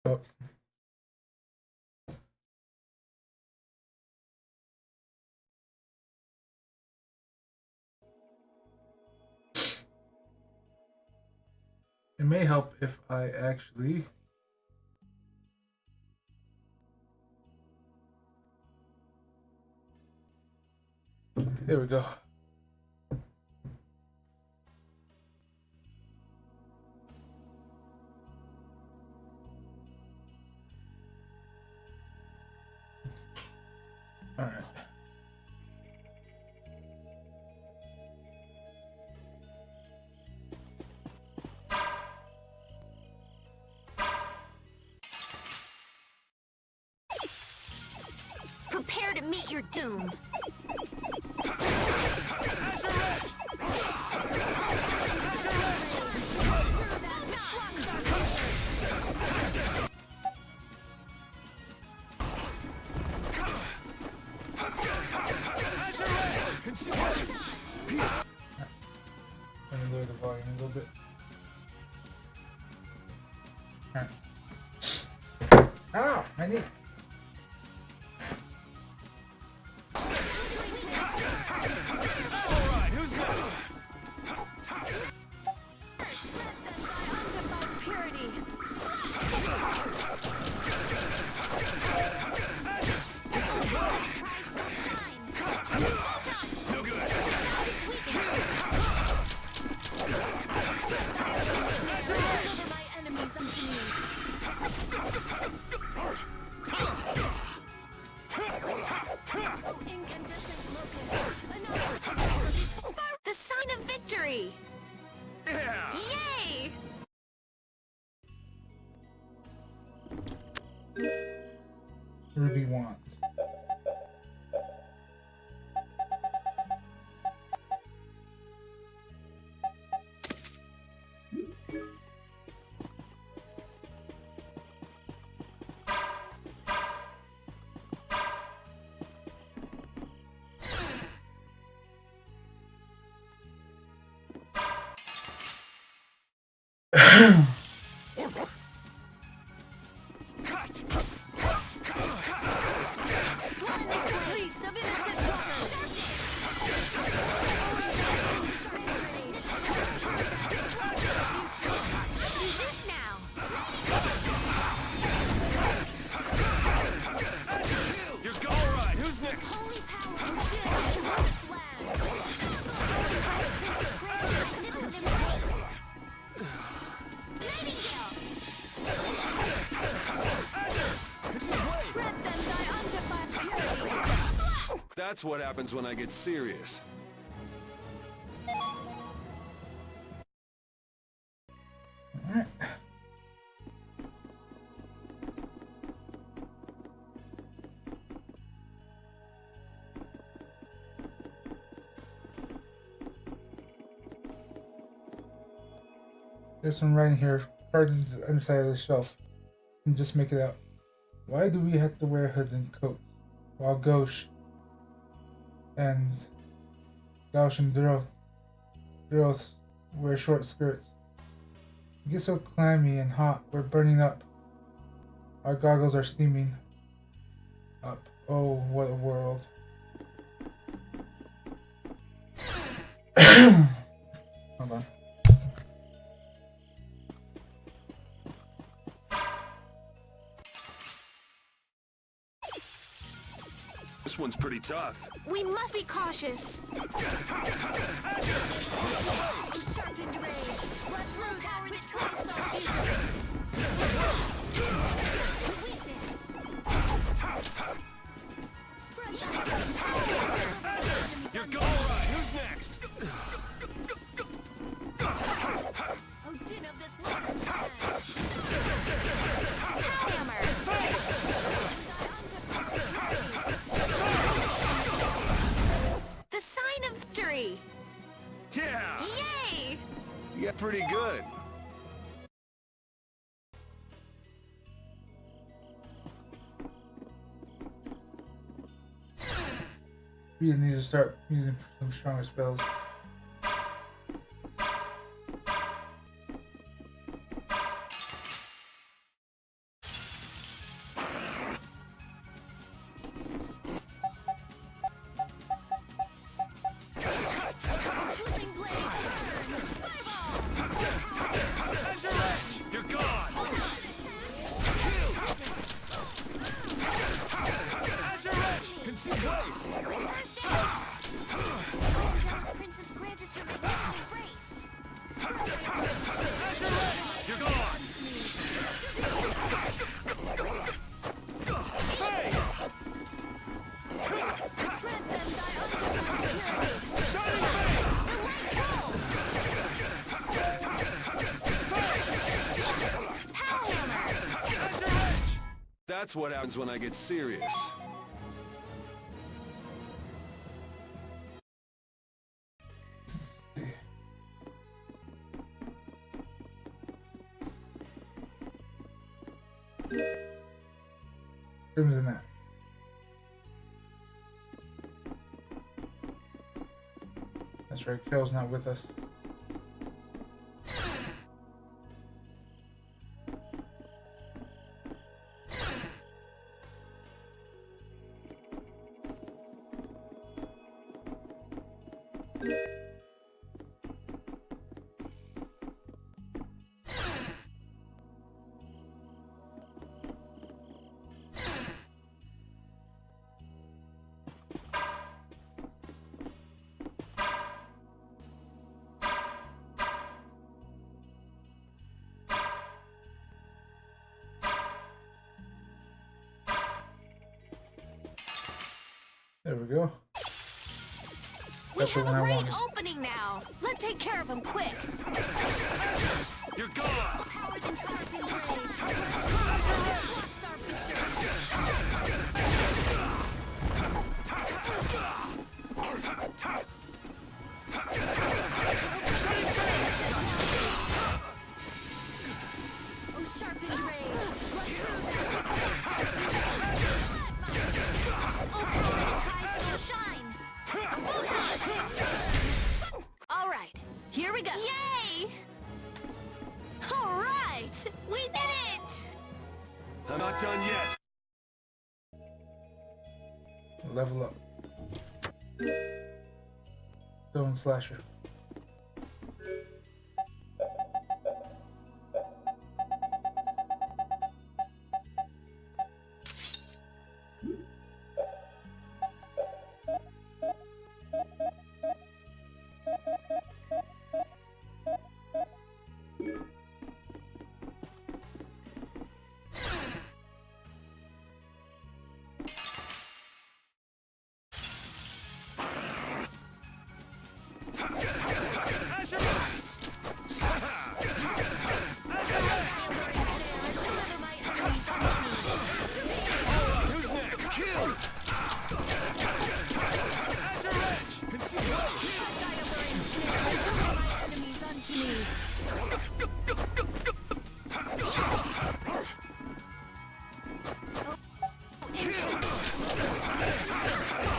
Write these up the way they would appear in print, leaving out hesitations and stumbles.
Oh. It may help if I actually there we go. All right. Prepare to meet your doom. Let me lower the volume a little bit. Alright. Ow! My knee! Alright, who's next? Purity. No good. Deliver my enemies unto me. Incandescent locust. Another. The sign of victory. Yeah. Yay! Ruby wand. Release of innocent waters. Do this now. You're alright, who's next? Holy power of Din in this land. Magnificent grace. Nightingale. Grant them thy undefiled purity. That's what happens when I get serious. Alright. There's some writing here, carved into the underside of the shelf. You can just make it out. Why do we have to wear hoods and coats, while Gauche and Droth wear short skirts? It gets so clammy and hot, we're burning up. Our goggles are steaming up. Oh, what a world. Hold on. This one's pretty tough. We must be cautious. Sharpened rage. Let's move power that twice weakness. Spread You're alright, who's next? Odin of this last land. Hammer. The sign of victory. Yeah! Yay! Yeah, pretty good. We need to start using some stronger spells. That's what happens when I get serious. Crimson that. That's right, Carol's not with us. There we go. We That's the have one a I great wanted. opening now. Let's take care of him quick. You're gone! Power than sharpened rage. Oh, sharpened rage. Run through shine. All right, here we go. Yay! All right, we did it! I'm not done yet. Level up. Stone Slasher. Who's next? Kill! Azure Edge! Enemies unto me.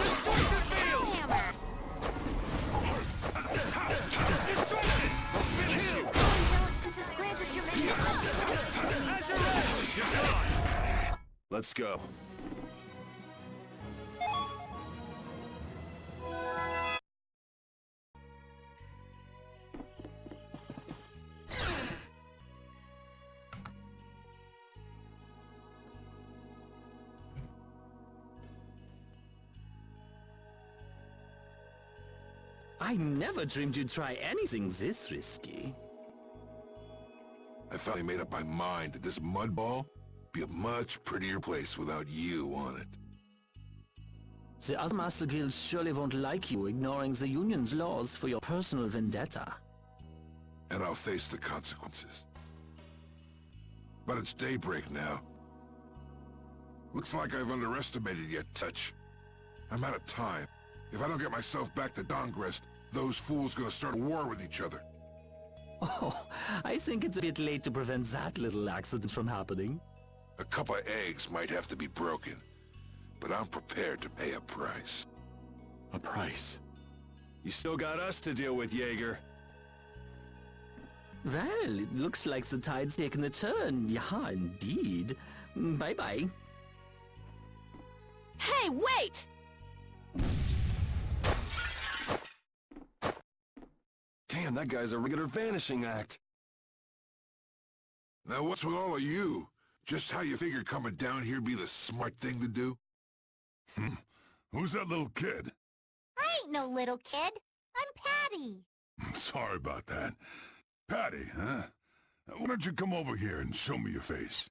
Destruction field! Hammer. Destruction! I'll finish you! Angels, grant us your many. Azure Edge! You're gone! Let's go. I never dreamed you'd try anything this risky. I finally made up my mind that this mud ball be a much prettier place without you on it. The other Master Guilds surely won't like you ignoring the Union's laws for your personal vendetta. And I'll face the consequences. But it's daybreak now. Looks like I've underestimated your touch. I'm out of time. If I don't get myself back to Dongrest, those fools gonna start a war with each other. Oh, I think it's a bit late to prevent that little accident from happening. A couple of eggs might have to be broken, but I'm prepared to pay a price. A price. You still got us to deal with, Jaeger. Well, it looks like the tide's taken a turn. Yeah, indeed. Bye-bye. Hey, wait! Damn, that guy's a regular vanishing act. Now what's with all of you? Just how you figure coming down here be the smart thing to do? Who's that little kid? I ain't no little kid. I'm Patty. Sorry about that. Patty, huh? Why don't you come over here and show me your face?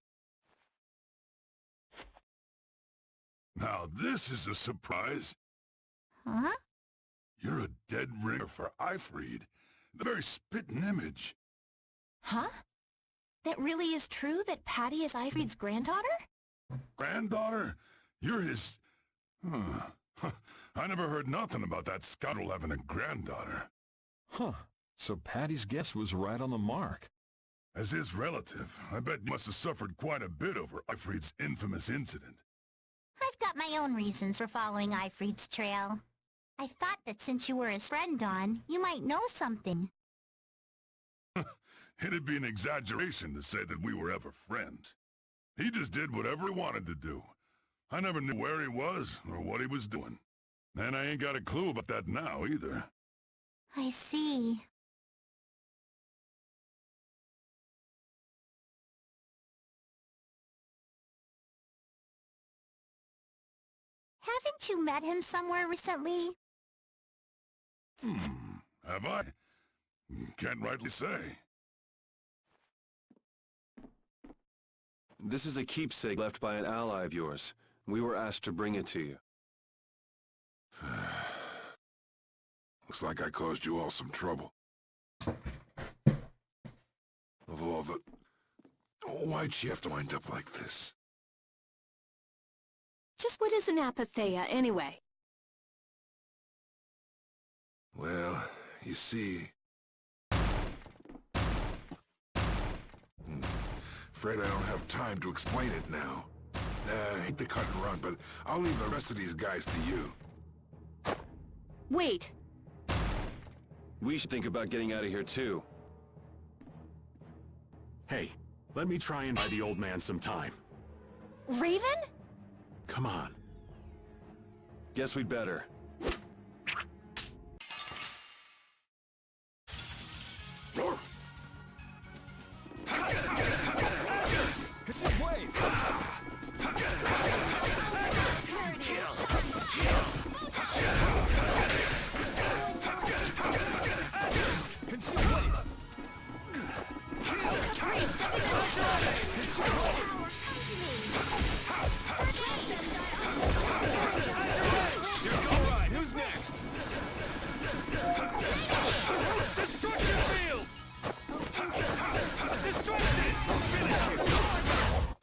Now this is a surprise. Huh? You're a dead ringer for Ifrid. The very spitting image. Huh? That really is true that Patty is Ifrid's granddaughter? Granddaughter? You're his... Huh. I never heard nothing about that scoundrel having a granddaughter. Huh. So Patty's guess was right on the mark. As his relative, I bet you must have suffered quite a bit over Eifried's infamous incident. I've got my own reasons for following Eifried's trail. I thought that since you were his friend, Dawn, you might know something. It'd be an exaggeration to say that we were ever friends. He just did whatever he wanted to do. I never knew where he was or what he was doing. And I ain't got a clue about that now, either. I see. Haven't you met him somewhere recently? Have I? Can't rightly say. This is a keepsake left by an ally of yours. We were asked to bring it to you. Looks like I caused you all some trouble. Of all the... Why'd she have to wind up like this? Just what is an apatheia, anyway? Well, you see... Afraid I don't have time to explain it now. I hate to cut and run, but I'll leave the rest of these guys to you. Wait. We should think about getting out of here, too. Hey, let me try and buy the old man some time. Raven? Come on. Guess we'd better.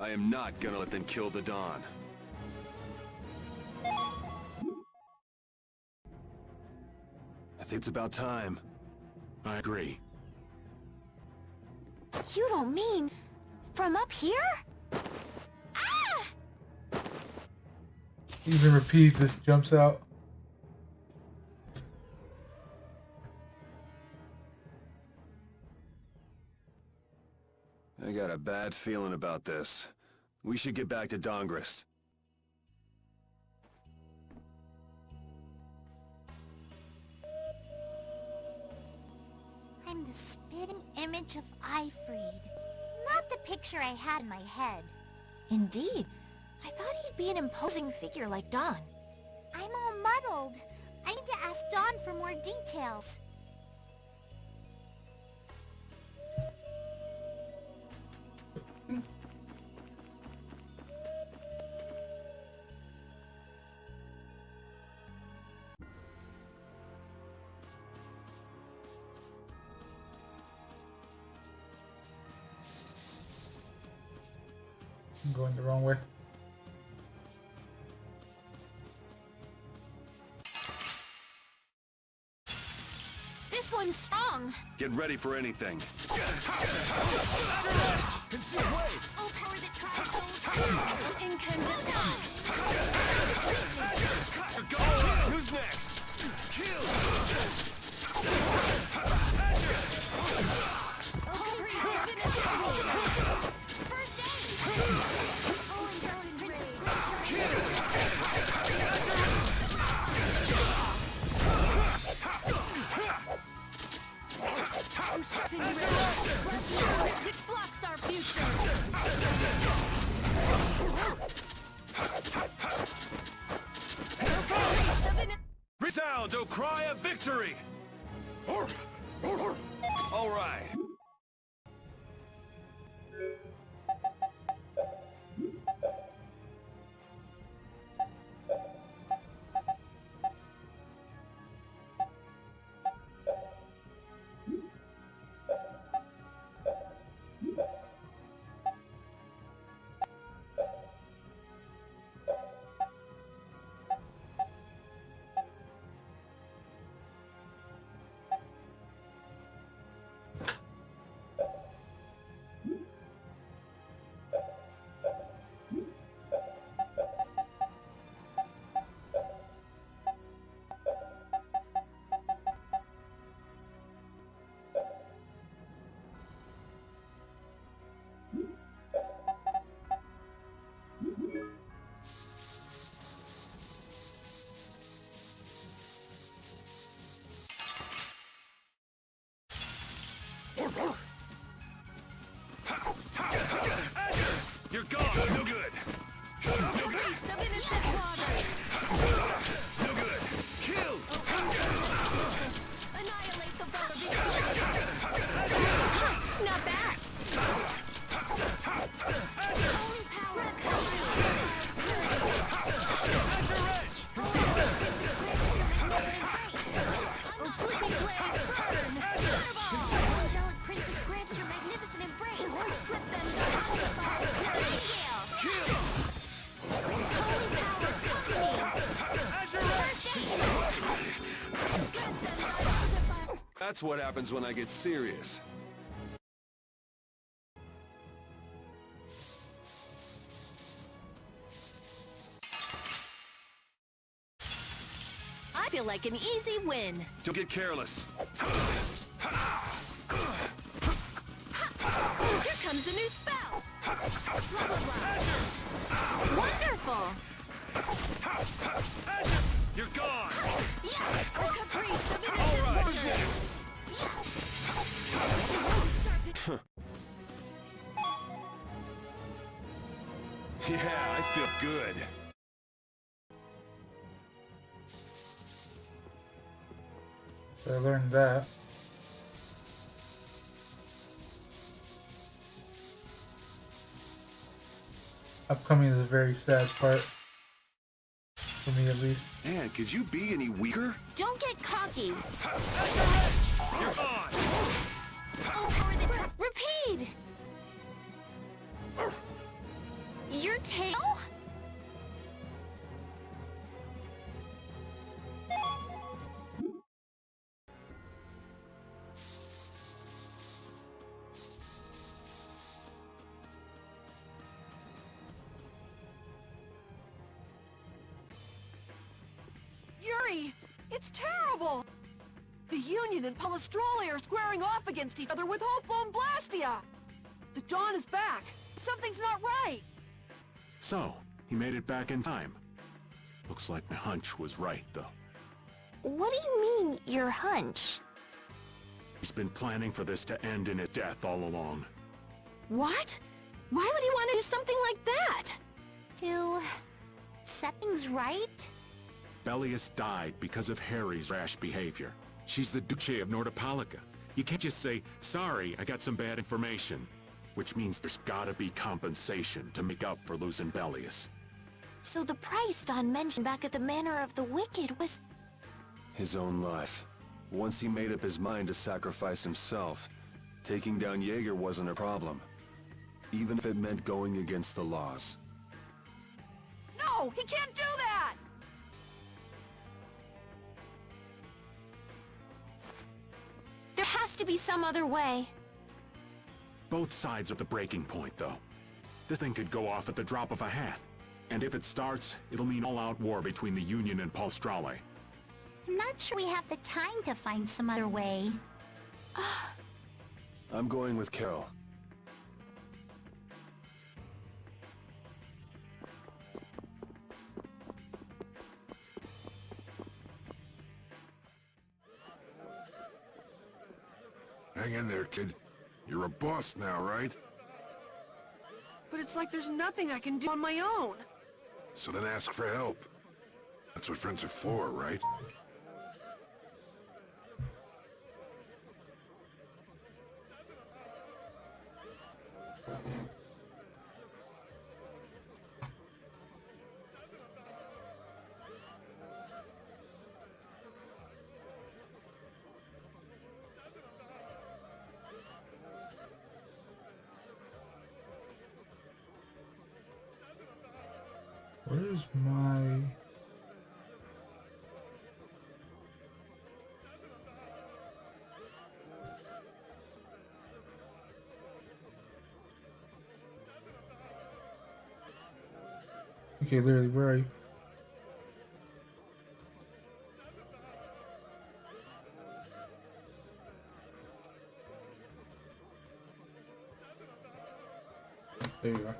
I am not gonna let them kill the Dawn. I think it's about time. I agree. You don't mean... from up here? Ah! Even repeat, this jumps out. I got a bad feeling about this. We should get back to Dongrist. I'm the spitting image of Eifried. Not the picture I had in my head. Indeed. I thought he'd be an imposing figure like Dawn. I'm all muddled. I need to ask Dawn for more details. I'm going the wrong way. This one's strong. Get ready for anything. Oh, power that tries souls. Incandescent. Who's next? First aid. Oh, angelic princess. Which blocks our future. Resound, O cry of victory! All right. That's what happens when I get serious. I feel like an easy win. Don't get careless. Here comes a new spell. Blah, blah, blah. Wonderful. You're gone. Yes, a caprice of innocent All right, waters. who's next? Yeah, I feel good. So I learned that. Upcoming is a very sad part. For me at least. Man, could you be any weaker? Don't get cocky. You're on. Repeat. Your tail? Yuri, it's terrible! The Union and Palestrole are squaring off against each other with Hopeful and Blastia! The Dawn is back! Something's not right! So, he made it back in time. Looks like my hunch was right, though. What do you mean, your hunch? He's been planning for this to end in his death all along. What? Why would he want to do something like that? To set things right? Bellius died because of Harry's rash behavior. She's the Duce of Nordapalica. You can't just say, sorry, I got some bad information. Which means there's gotta be compensation to make up for losing Bellius. So the price Don mentioned back at the Manor of the Wicked was... His own life. Once he made up his mind to sacrifice himself, taking down Jaeger wasn't a problem. Even if it meant going against the laws. No, he can't do that! There has to be some other way. Both sides are the breaking point, though. This thing could go off at the drop of a hat. And if it starts, it'll mean all-out war between the Union and Palestrole. I'm not sure we have the time to find some other way. I'm going with Carol. Hang in there, kid. You're a boss now, right? But it's like there's nothing I can do on my own. So then ask for help. That's what friends are for, right? Where's my... Okay, literally, where are you? There you are.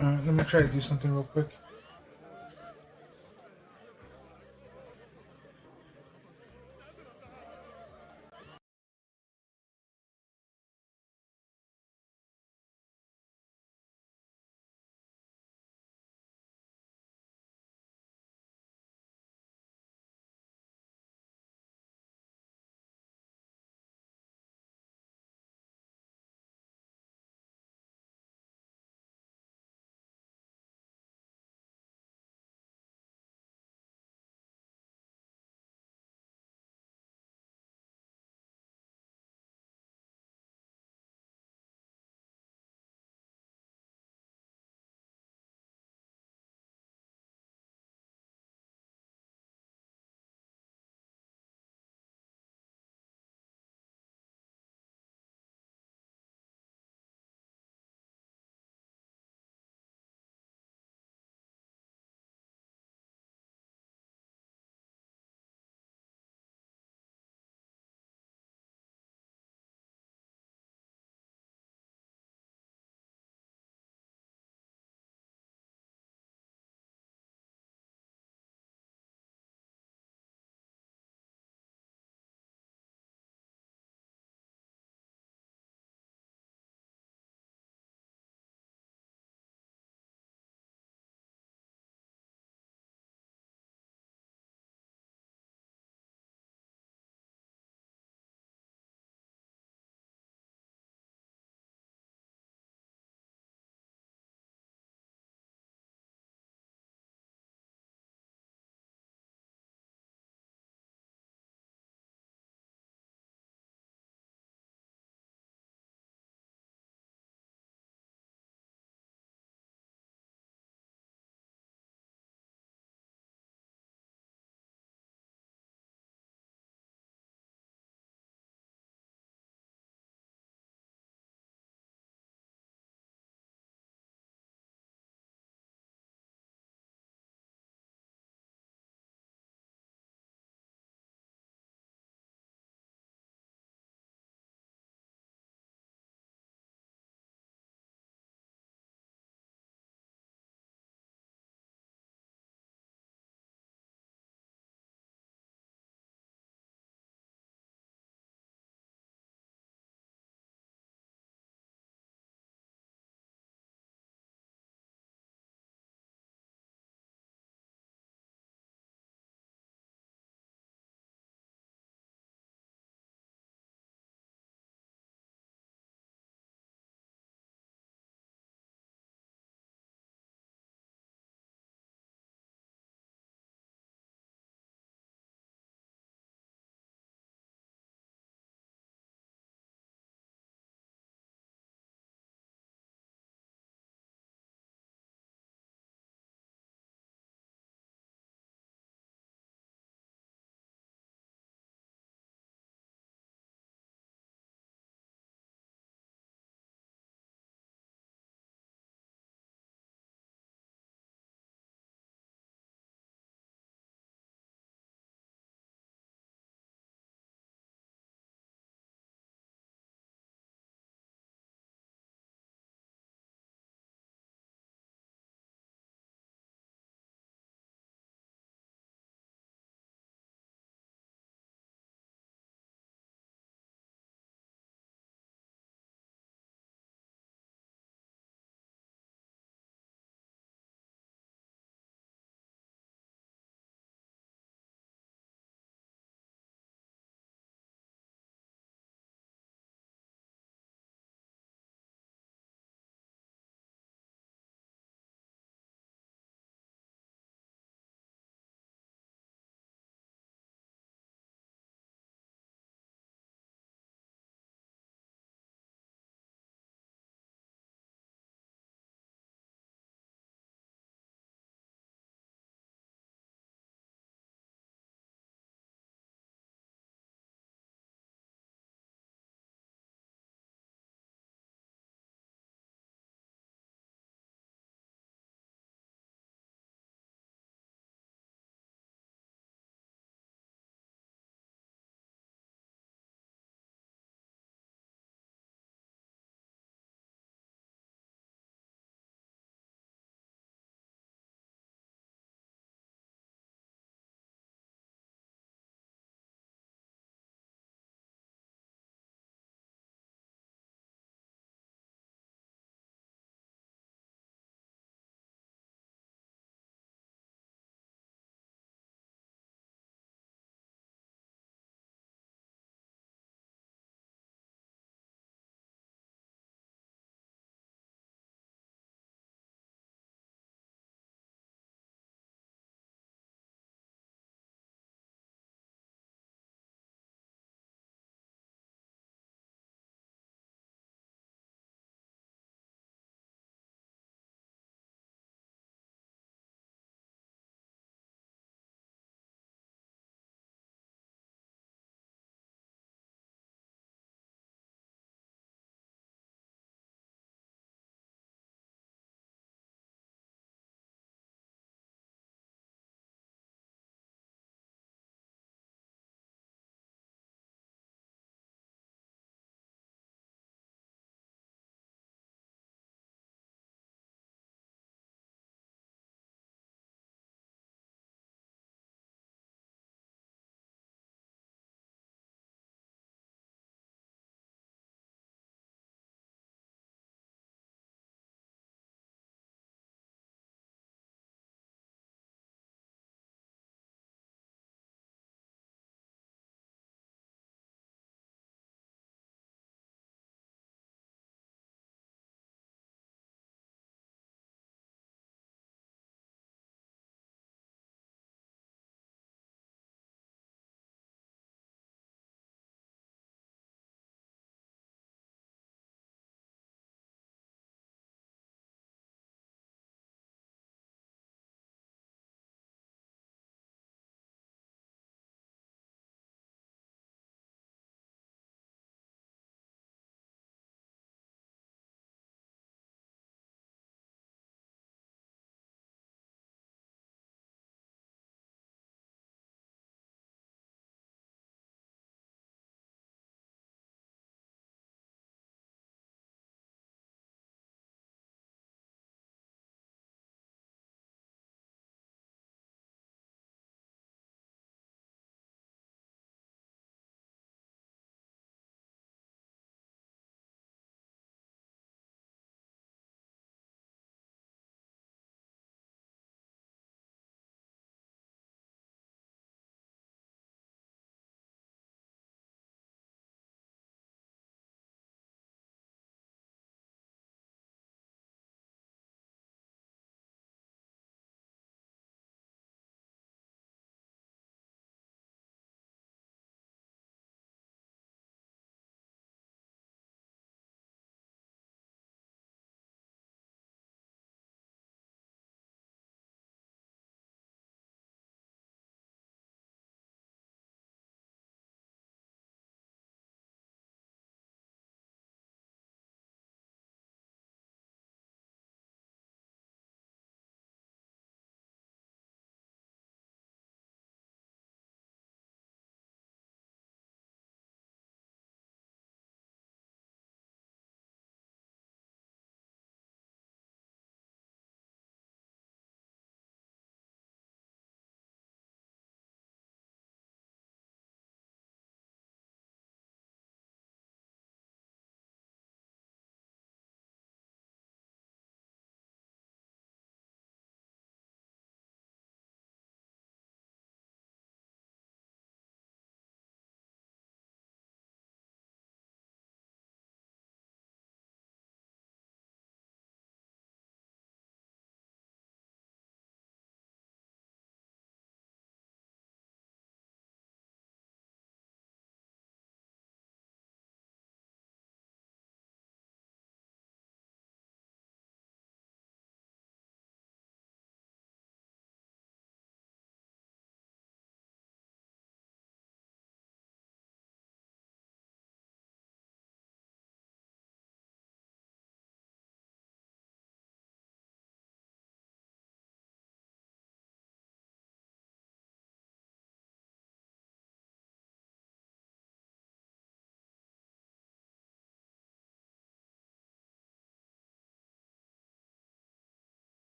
Alright, let me try to do something real quick.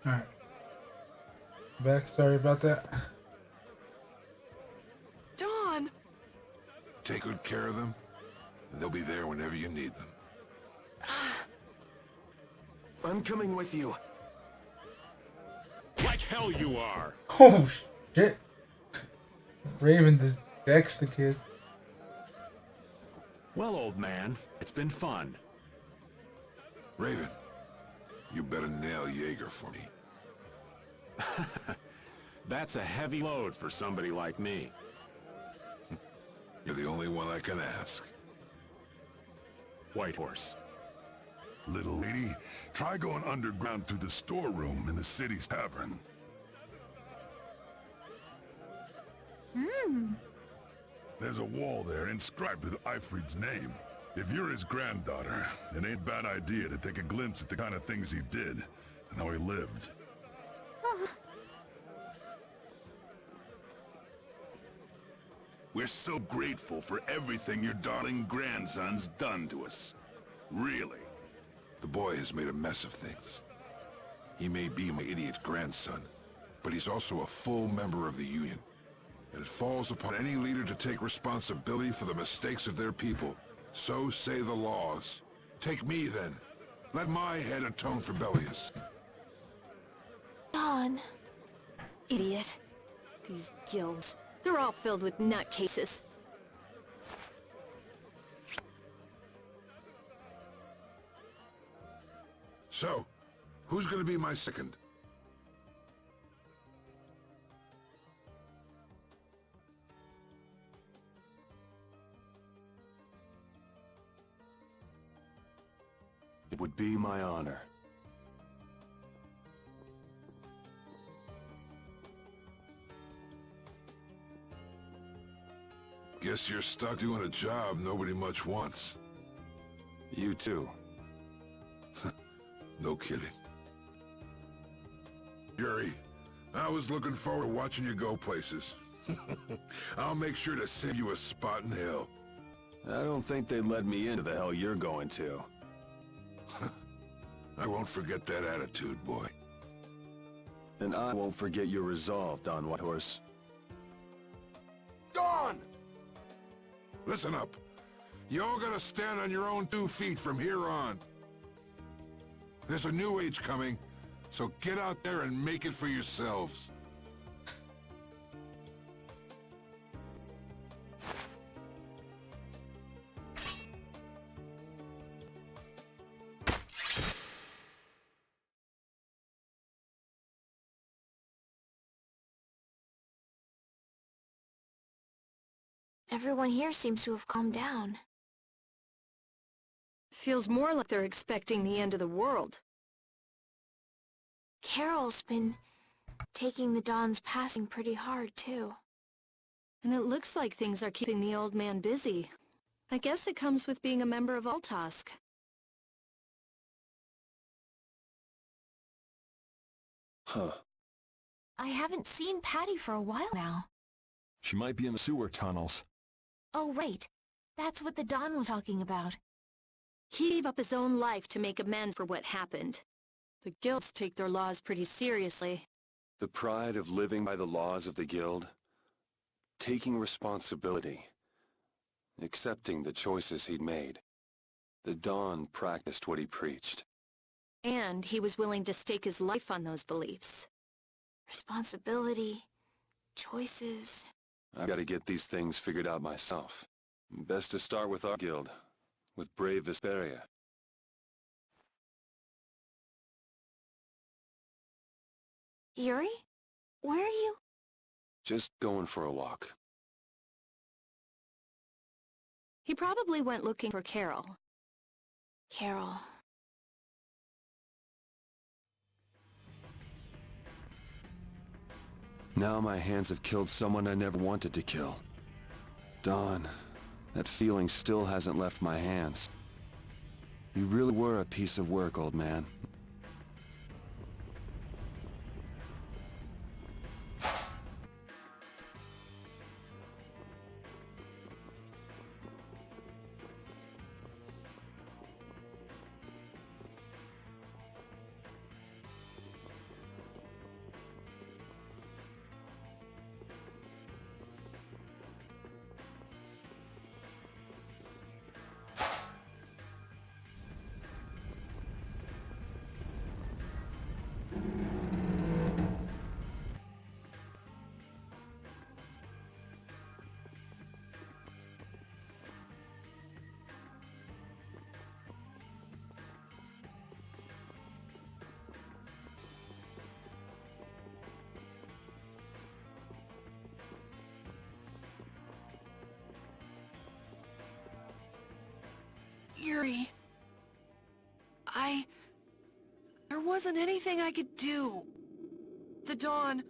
Alright. Back, sorry about that. Don! Take good care of them, and they'll be there whenever you need them. I'm coming with you. Like hell you are! Oh, shit. Raven just Dex the kid. Well, old man, it's been fun. Raven, you better nail Jaeger for me. That's a heavy load for somebody like me. You're the only one I can ask. Whitehorse. Little lady, try going underground through the storeroom in the city's tavern. There's a wall there inscribed with Ifrid's name. If you're his granddaughter, it ain't a bad idea to take a glimpse at the kind of things he did and how he lived. We're so grateful for everything your darling grandson's done to us. Really. The boy has made a mess of things. He may be my idiot grandson, but he's also a full member of the Union. And it falls upon any leader to take responsibility for the mistakes of their people. So say the laws. Take me, then. Let my head atone for Bellius. Don. Idiot. These guilds. They're all filled with nutcases. So, who's gonna be my second? It would be my honor. Guess you're stuck doing a job nobody much wants. You too. No kidding. Yuri, I was looking forward to watching you go places. I'll make sure to save you a spot in hell. I don't think they'd let me into the hell you're going to. I won't forget that attitude, boy. And I won't forget your resolve, Don Whitehorse. Dawn! Listen up. You all gotta stand on your own 2 feet from here on. There's a new age coming, so get out there and make it for yourselves. Everyone here seems to have calmed down. Feels more like they're expecting the end of the world. Carol's been taking the Don's passing pretty hard, too. And it looks like things are keeping the old man busy. I guess it comes with being a member of Altosk. Huh. I haven't seen Patty for a while now. She might be in the sewer tunnels. Oh, right. That's what the Don was talking about. He gave up his own life to make amends for what happened. The guilds take their laws pretty seriously. The pride of living by the laws of the guild. Taking responsibility. Accepting the choices he'd made. The Don practiced what he preached. And he was willing to stake his life on those beliefs. Responsibility, choices... I've got to get these things figured out myself. Best to start with our guild, with brave Vesperia. Yuri? Where are you? Just going for a walk. He probably went looking for Carol. Carol... Now my hands have killed someone I never wanted to kill. Don, that feeling still hasn't left my hands. You really were a piece of work, old man. Yuri. There wasn't anything I could do. The Dawn,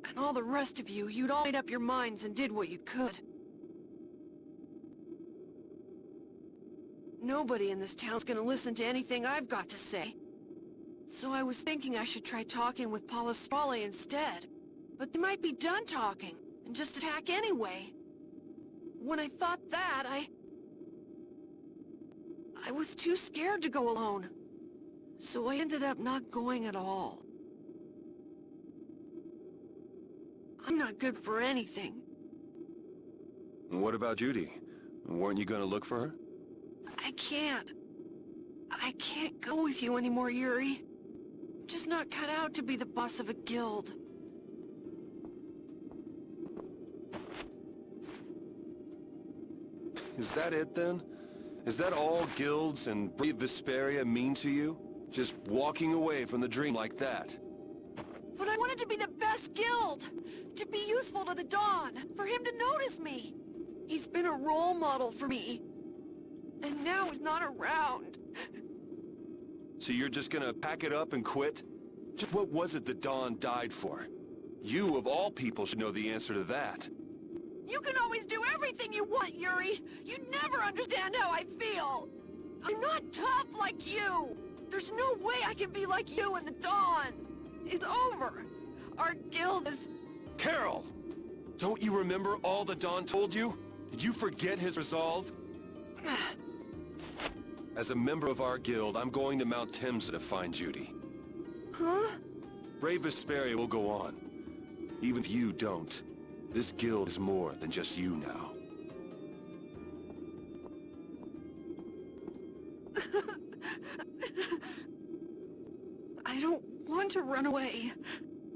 and all the rest of you, you'd all made up your minds and did what you could. Nobody in this town's gonna listen to anything I've got to say. So I was thinking I should try talking with Palastrale instead. But they might be done talking, and just attack anyway. When I thought that, I was too scared to go alone. So I ended up not going at all. I'm not good for anything. What about Judy? Weren't you gonna look for her? I can't. I can't go with you anymore, Yuri. I'm just not cut out to be the boss of a guild. Is that it then? Is that all guilds and Vesperia mean to you? Just walking away from the dream like that? But I wanted to be the best guild! To be useful to the Dawn, for him to notice me! He's been a role model for me. And now he's not around. So you're just gonna pack it up and quit? Just what was it the Dawn died for? You, of all people, should know the answer to that. You can always do everything you want, Yuri! You'd never understand how I feel! I'm not tough like you! There's no way I can be like you and the Dawn! It's over! Our guild is... Carol! Don't you remember all the Dawn told you? Did you forget his resolve? As a member of our guild, I'm going to Mount Temsa to find Judy. Huh? Brave Vesperia will go on. Even if you don't, this guild is more than just you now. I don't want to run away.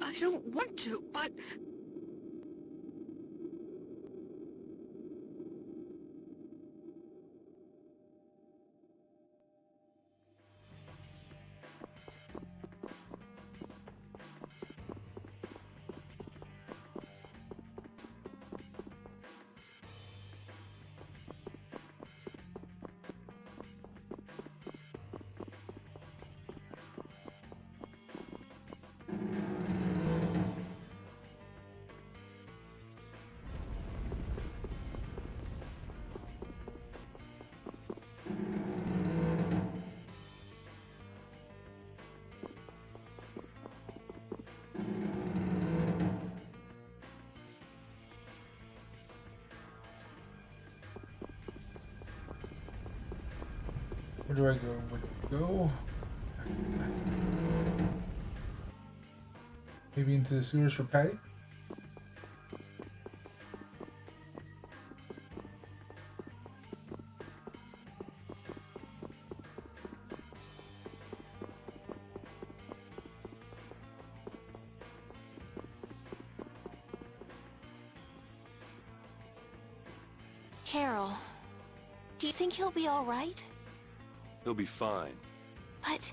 I don't want to, but... Where do I go? Where do I go? Maybe into the sewers for Patty? Carol, do you think he'll be all right? He'll be fine. But...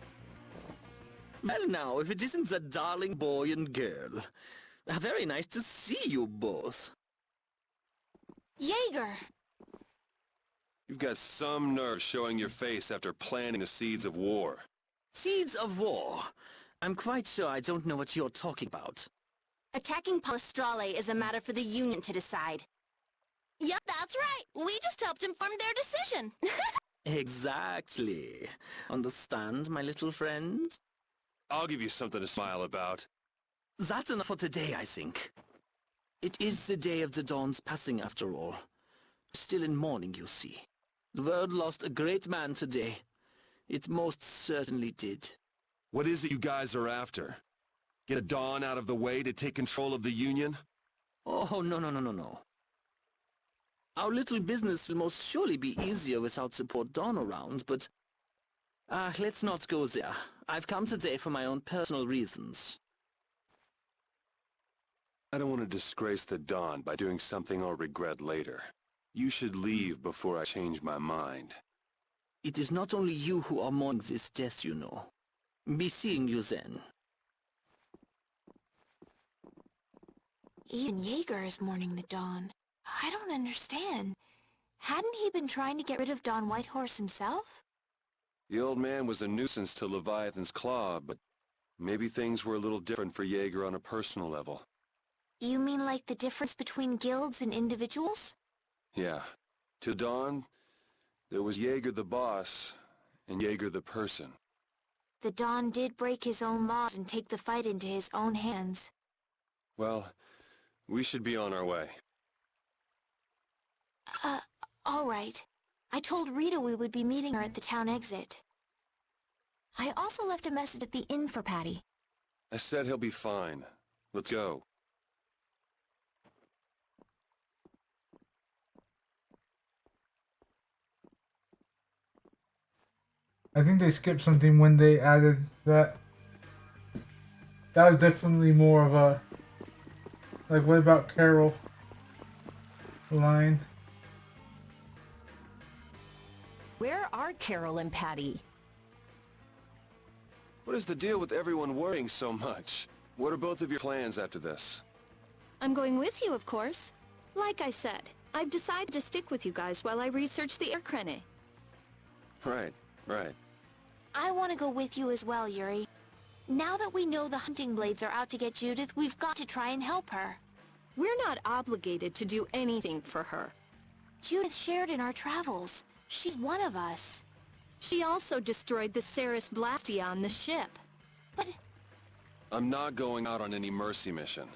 Well now, if it isn't that darling boy and girl. Very nice to see you both. Jaeger! You've got some nerve showing your face after planting the seeds of war. Seeds of war. I'm quite sure I don't know what you're talking about. Attacking Palastrale is a matter for the Union to decide. Yep, that's right. We just helped inform their decision. Exactly. Understand, my little friend? I'll give you something to smile about. That's enough for today, I think. It is the day of the Dawn's passing, after all. Still in mourning, you see. The world lost a great man today. It most certainly did. What is it you guys are after? Get a Dawn out of the way to take control of the Union? Oh, no. Our little business will most surely be easier without support Dawn around, but... let's not go there. I've come today for my own personal reasons. I don't want to disgrace the Dawn by doing something I'll regret later. You should leave before I change my mind. It is not only you who are mourning this death, you know. Be seeing you then. Even Jaeger is mourning the Dawn. I don't understand. Hadn't he been trying to get rid of Don Whitehorse himself? The old man was a nuisance to Leviathan's Claw, but maybe things were a little different for Jaeger on a personal level. You mean like the difference between guilds and individuals? Yeah. To Dawn, there was Jaeger the boss, and Jaeger the person. The Don did break his own laws and take the fight into his own hands. Well, we should be on our way. All right. I told Rita we would be meeting her at the town exit. I also left a message at the inn for Patty. I said he'll be fine. Let's go. I think they skipped something when they added that. That was definitely more of a... Like, what about Carol? Line. Where are Carol and Patty? What is the deal with everyone worrying so much? What are both of your plans after this? I'm going with you, of course. Like I said, I've decided to stick with you guys while I research the Erkrene. Right. I want to go with you as well, Yuri. Now that we know the hunting blades are out to get Judith, we've got to try and help her. We're not obligated to do anything for her. Judith shared in our travels. She's one of us. She also destroyed the Ceres Blastia on the ship. But... I'm not going out on any mercy mission.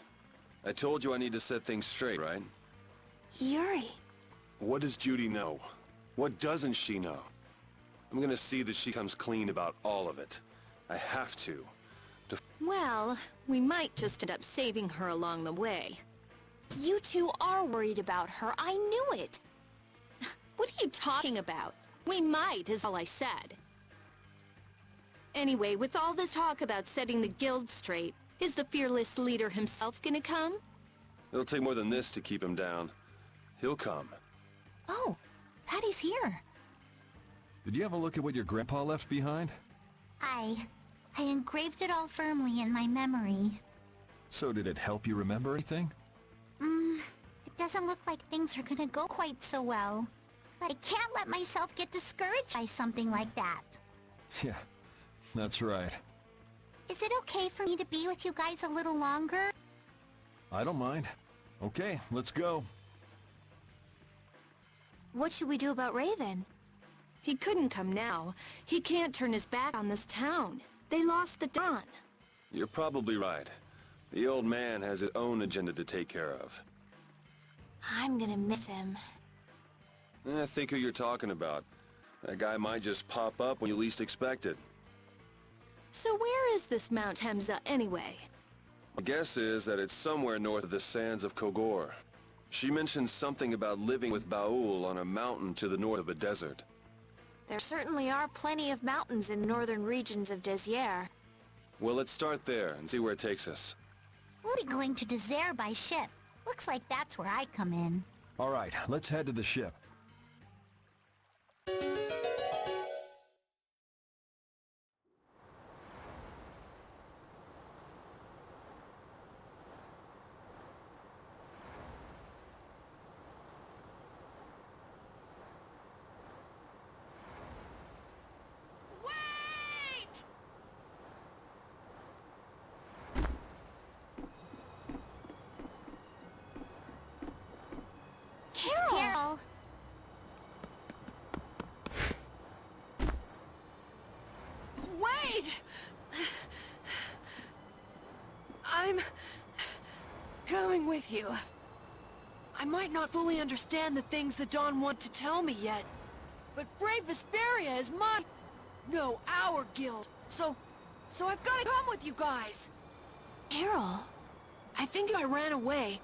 I told you I need to set things straight, right? Yuri... What does Judy know? What doesn't she know? I'm gonna see that she comes clean about all of it. I have to. Well, we might just end up saving her along the way. You two are worried about her. I knew it. What are you talking about? We might, is all I said. Anyway, with all this talk about setting the guild straight, is the fearless leader himself gonna come? It'll take more than this to keep him down. He'll come. Oh, Patty's here. Did you have a look at what your grandpa left behind? I engraved it all firmly in my memory. So did it help you remember anything? It doesn't look like things are gonna go quite so well. But I can't let myself get discouraged by something like that. Yeah, that's right. Is it okay for me to be with you guys a little longer? I don't mind. Okay, let's go. What should we do about Raven? He couldn't come now. He can't turn his back on this town. They lost the Don. You're probably right. The old man has his own agenda to take care of. I'm gonna miss him. Think who you're talking about. That guy might just pop up when you least expect it. So where is this Mount Hemza anyway? My guess is that it's somewhere north of the sands of Kogor. She mentioned something about living with Baul on a mountain to the north of a desert. There certainly are plenty of mountains in northern regions of Desier. Well, let's start there and see where it takes us. We'll be going to Desert by ship. Looks like that's where I come in. All right, let's head to the ship. Wait! It's Carol. Wait! I'm coming with you. I might not fully understand the things that Dawn want to tell me yet, but Brave Vesperia is my... No, our guild. So I've got to come with you guys. Carol. I think if I ran away,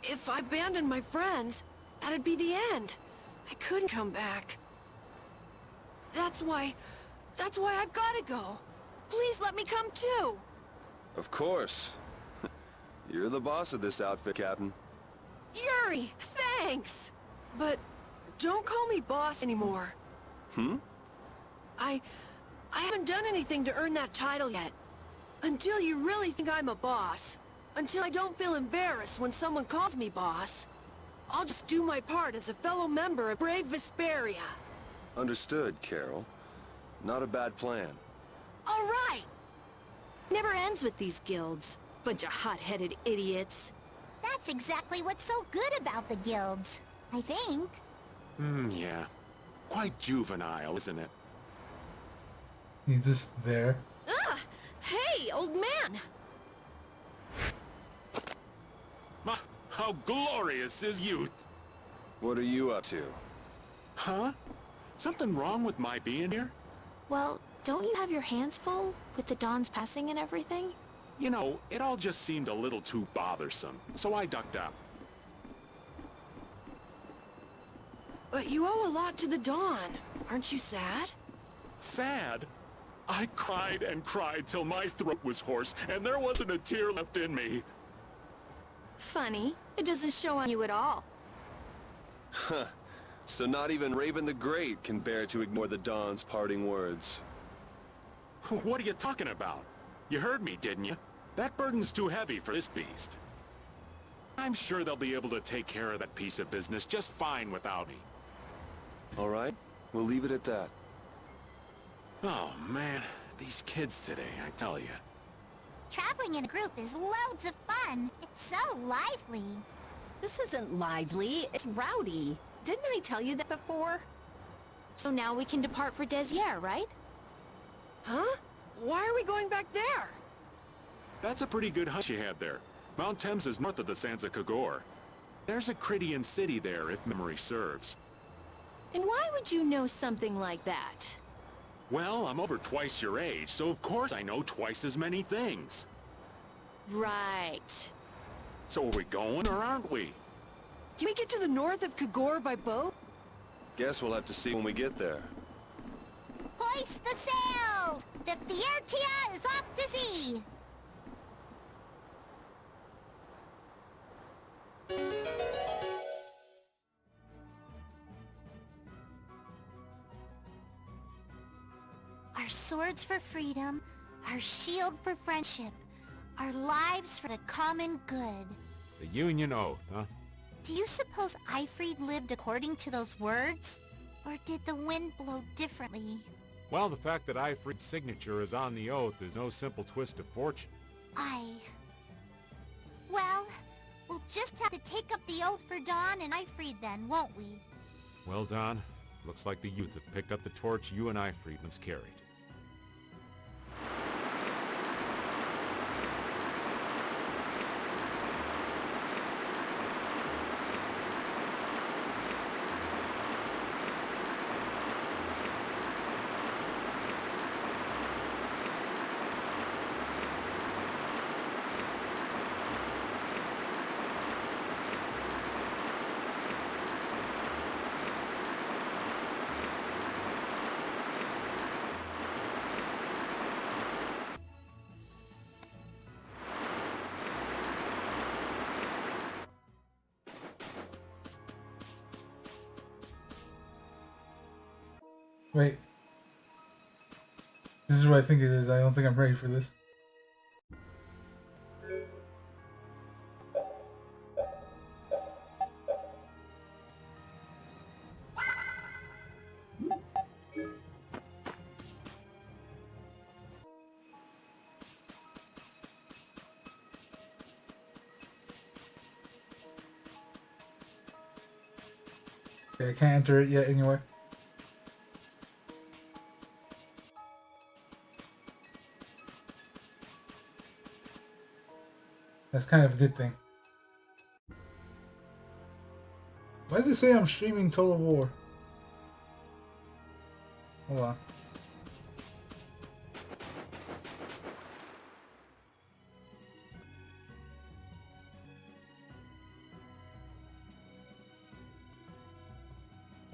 if I abandoned my friends, that'd be the end. I couldn't come back. That's why I've got to go. Please let me come too. Of course. You're the boss of this outfit, Captain. Yuri, thanks! But don't call me boss anymore. I haven't done anything to earn that title yet. Until you really think I'm a boss. Until I don't feel embarrassed when someone calls me boss. I'll just do my part as a fellow member of Brave Vesperia. Understood, Carol. Not a bad plan. All right! Never ends with these guilds. Bunch of hot-headed idiots. That's exactly what's so good about the guilds, I think. Yeah. Quite juvenile, isn't it? He's just there. Ugh! Hey, old man! How glorious is youth! What are you up to? Huh? Something wrong with my being here? Well, don't you have your hands full with the Dawn's passing and everything? You know, it all just seemed a little too bothersome, so I ducked out. But you owe a lot to the Dawn. Aren't you sad? Sad? I cried and cried till my throat was hoarse, and there wasn't a tear left in me. Funny. It doesn't show on you at all. Huh. So not even Raven the Great can bear to ignore the Dawn's parting words. What are you talking about? You heard me, didn't you? That burden's too heavy for this beast. I'm sure they'll be able to take care of that piece of business just fine without me. All right, we'll leave it at that. Oh, man. These kids today, I tell you. Traveling in a group is loads of fun. It's so lively. This isn't lively, it's rowdy. Didn't I tell you that before? So now we can depart for Desier, right? Huh? Why are we going back there? That's a pretty good hunch you had there. Mount Thames is north of the Sands of Kagor. There's a Crydian city there, if memory serves. And why would you know something like that? Well, I'm over twice your age, so of course I know twice as many things. Right. So are we going or aren't we? Can we get to the north of Kagor by boat? Guess we'll have to see when we get there. Hoist the sails! The Fiertia is off to sea! Our swords for freedom, our shield for friendship, our lives for the common good. The Union Oath, huh? Do you suppose Eifried lived according to those words? Or did the wind blow differently? Well, the fact that Eifried's signature is on the oath is no simple twist of fortune. Well, we'll just have to take up the oath for Dawn and Eifried then, won't we? Well, Don, looks like the youth have picked up the torch you and Eifried once carried. Wait. This is what I think it is. I don't think I'm ready for this. Okay, I can't enter it yet anyway. That's kind of a good thing. Why does it say I'm streaming Total War? Hold on.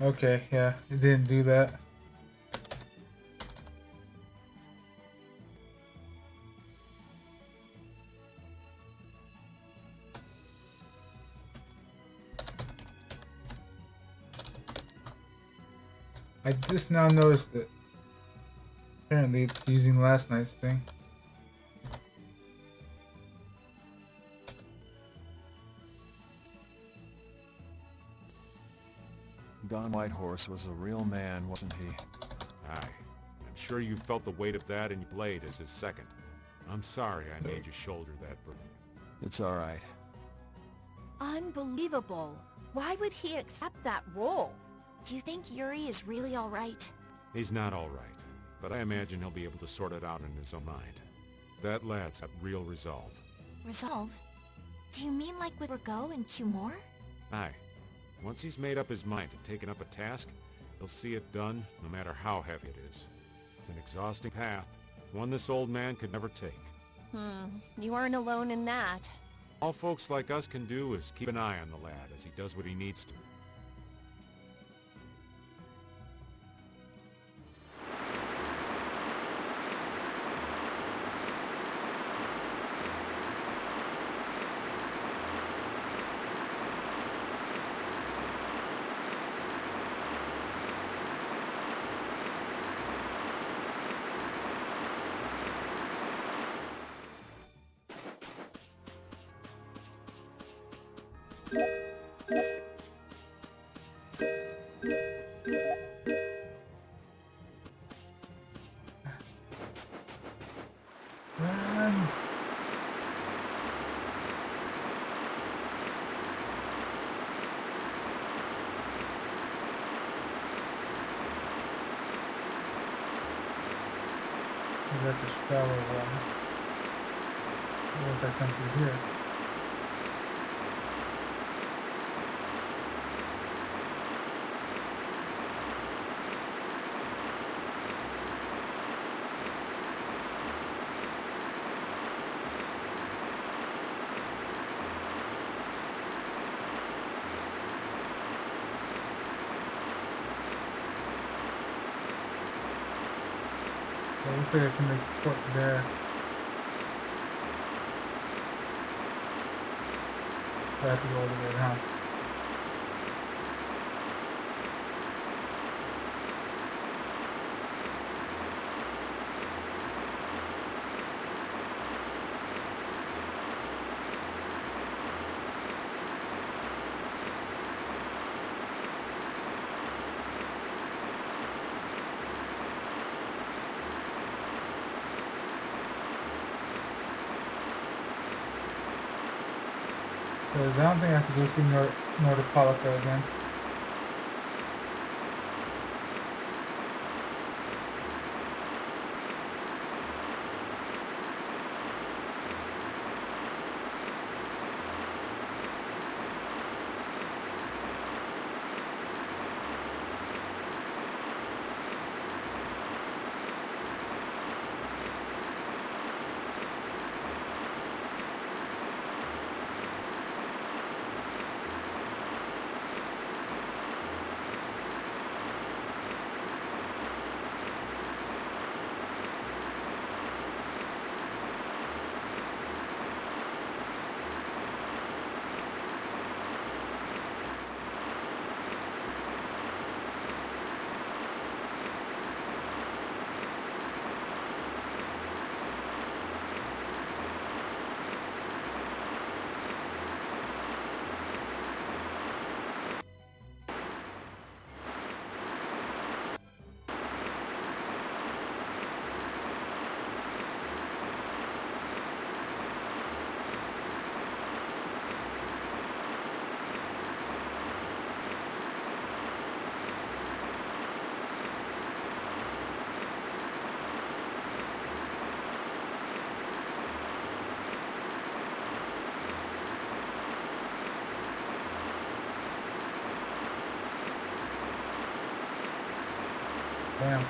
Okay, yeah, it didn't do that. I just now noticed it. Apparently it's using last night's thing. Don Whitehorse was a real man, wasn't he? Aye, I'm sure you felt the weight of that in your blade as his second. I'm sorry I made you shoulder that burden. It's all right. Unbelievable. Why would he accept that role? Do you think Yuri is really all right? He's not all right, but I imagine he'll be able to sort it out in his own mind. That lad's got real resolve. Resolve? Do you mean like with Rigo and Cumore? Aye. Once he's made up his mind and taken up a task, he'll see it done no matter how heavy it is. It's an exhausting path, one this old man could never take. You aren't alone in that. All folks like us can do is keep an eye on the lad as he does what he needs to. Run! We got the shallow one. What if I come through here? It looks like I can make a port there. I have to go all the way around. Because I don't think I have to go through Nordopolica again. Damn.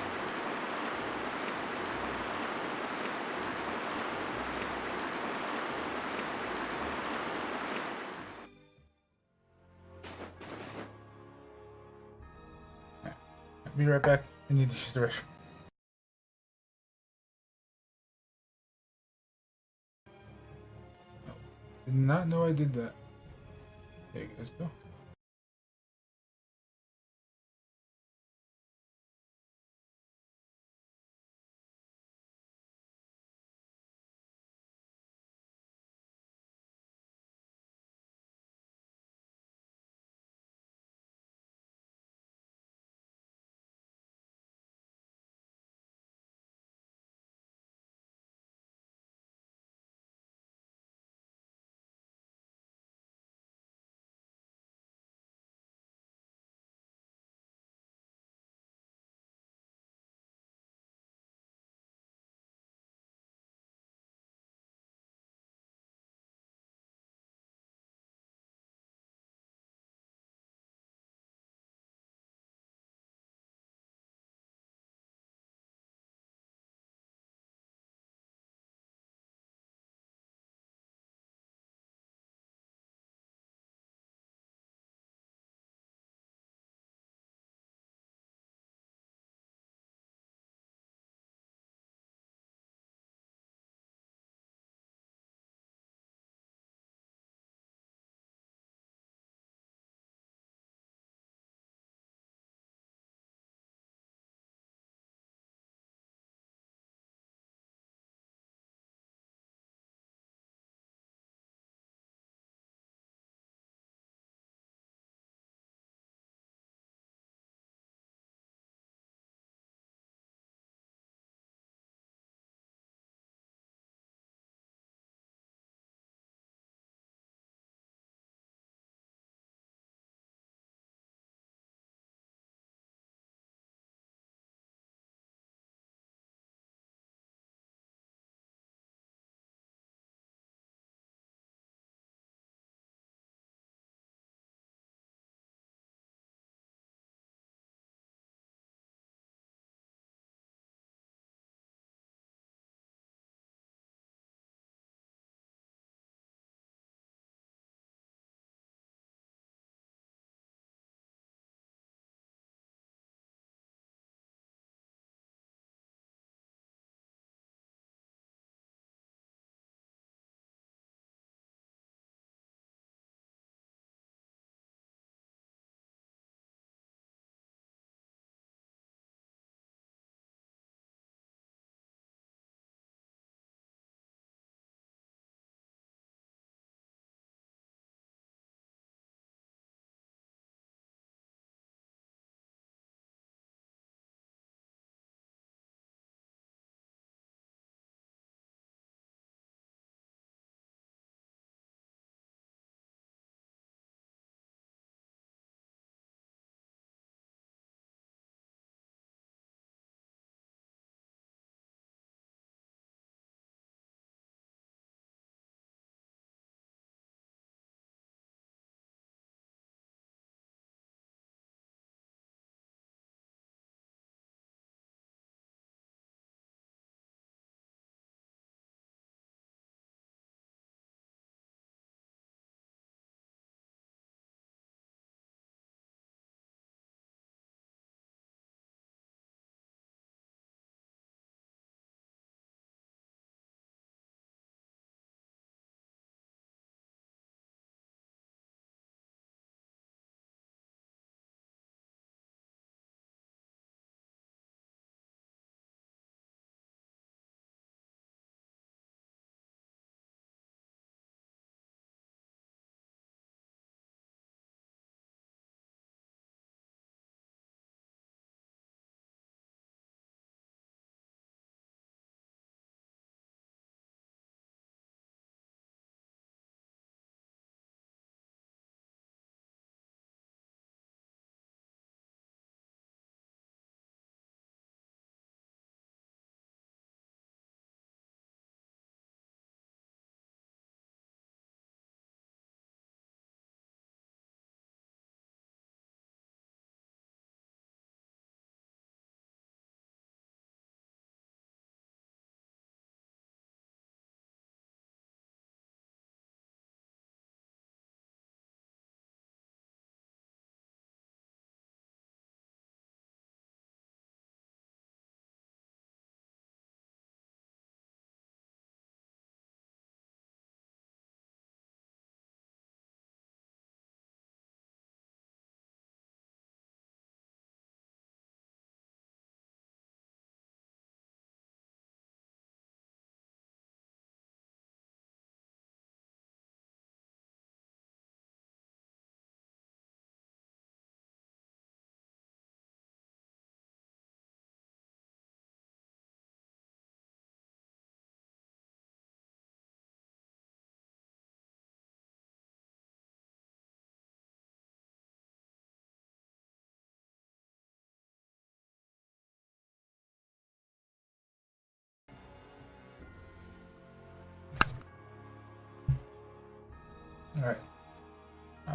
I'll be right back. I need to use the restroom. Oh, did not know I did that. There you guys go.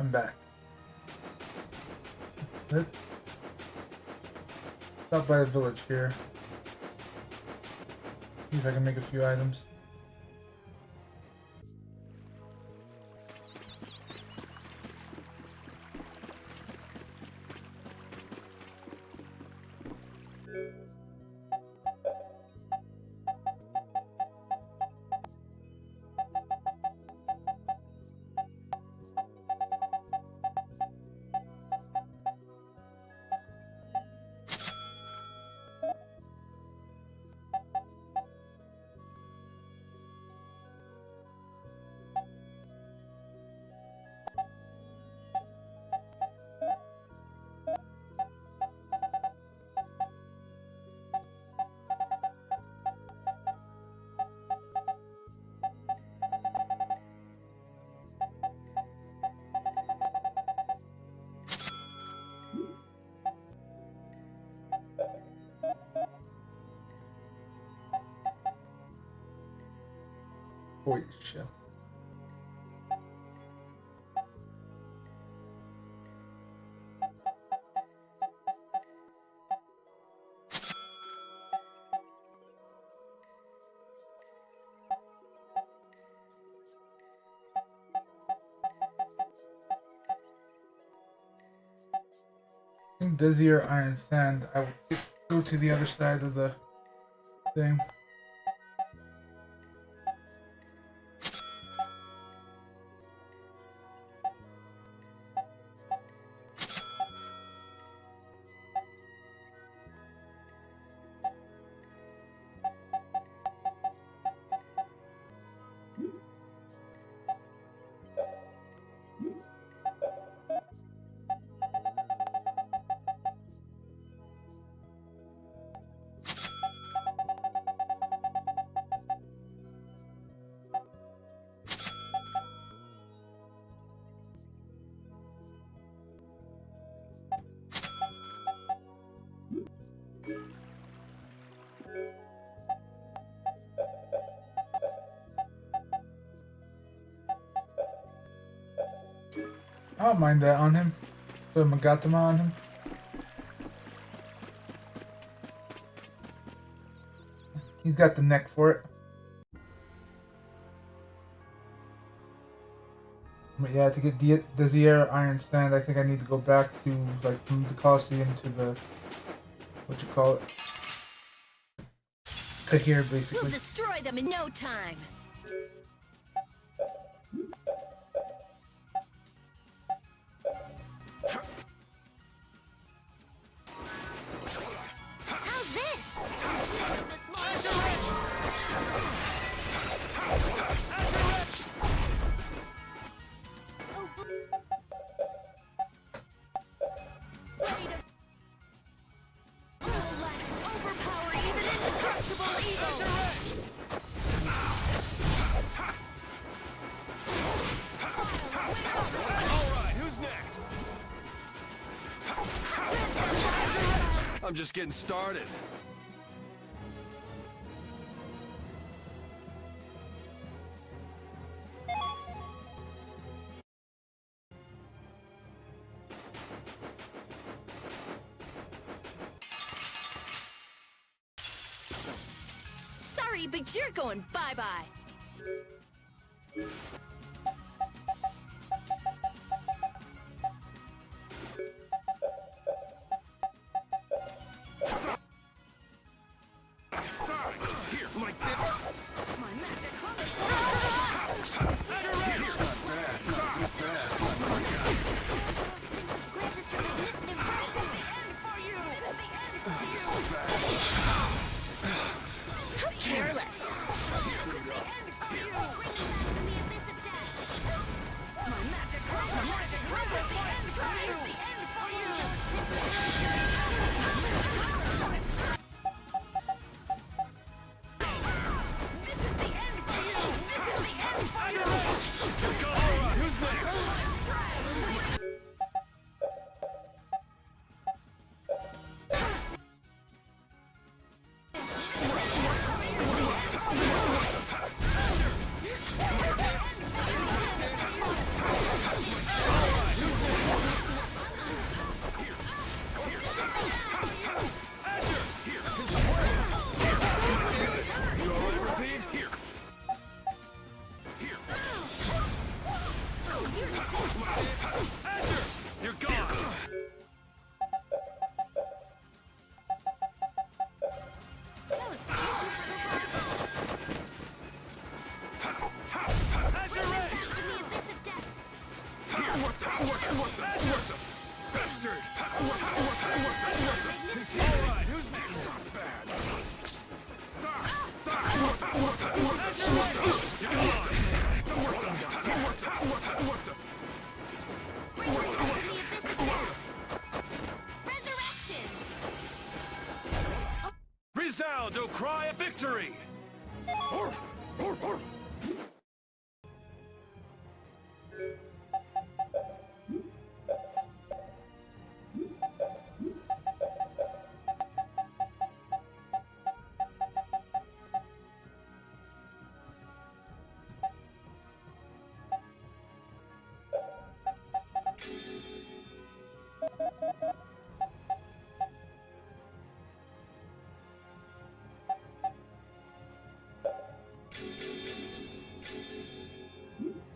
I'm back. Let's stop by the village here. See if I can make a few items. Holy shit. I think Dizzy or Iron Sand. I will go to the other side of the thing. I don't mind that on him. Put a Magatama on him. He's got the neck for it. But yeah, to get the Zier Iron Stand, I think I need to go back to, like, from the Colosseum to the, what you call it, to here, basically. We'll destroy them in no time. How's this? Overpower even indestructible evil. Alright, who's next? I'm just getting started. Sorry, but you're going bye-bye. Here, like this. My magic Princess grants us your magnificent presence. careless. Bring you back from the abyss of death. My magic this is the end for you. This is the end for you. This is the end for you. Alright, who's next? sound, O cry of victory!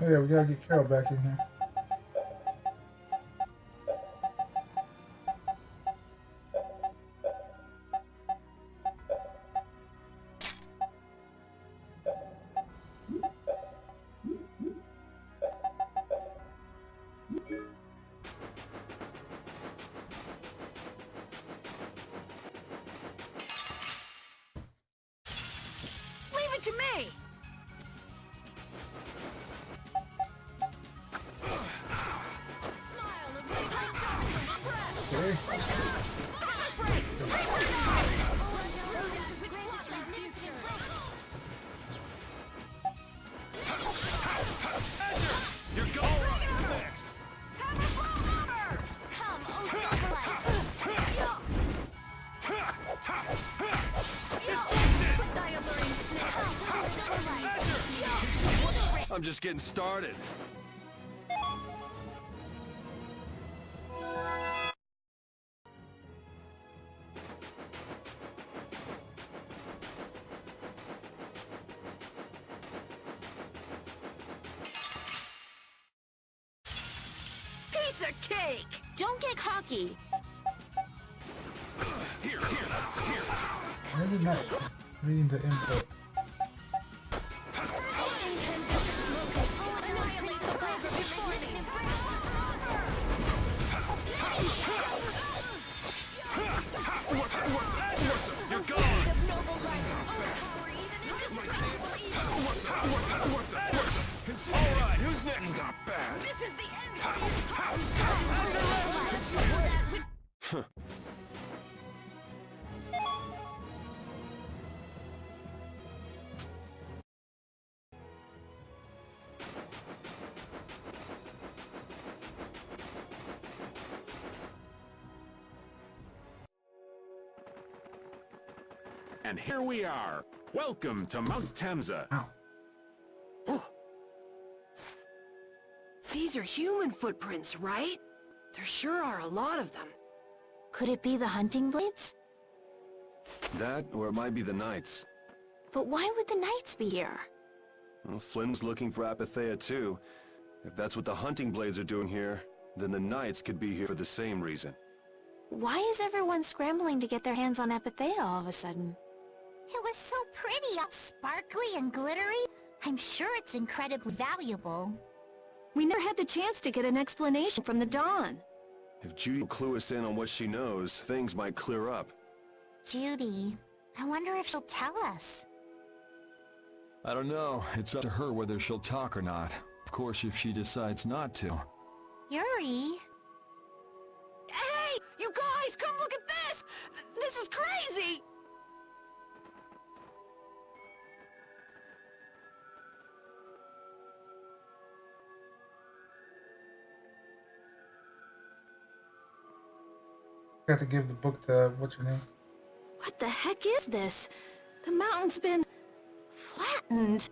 Oh yeah, we gotta get Carol back in here. Leave it to me! I'm just getting started. Piece of cake! Don't get cocky. Why is it not reading the input? You're gone! Alright, who's next? Not bad. This is the end for you! And here we are. Welcome to Mount Temza. These are human footprints, right? There sure are a lot of them. Could it be the hunting blades? That, or it might be the Knights. But why would the knights be here? Well, Flynn's looking for Apatheia too. If that's what the hunting blades are doing here, then the Knights could be here for the same reason. Why is everyone scrambling to get their hands on Apatheia all of a sudden? It was so pretty, all sparkly and glittery. I'm sure it's incredibly valuable. We never had the chance to get an explanation from the Dawn. If Judy will clue us in on what she knows, things might clear up. Judy, I wonder if she'll tell us. I don't know. It's up to her whether she'll talk or not. Of course, if she decides not to. Yuri? Hey! You guys, come look at this! This is crazy! Got to give the book to what's her name? What the heck is this? The mountain's been flattened.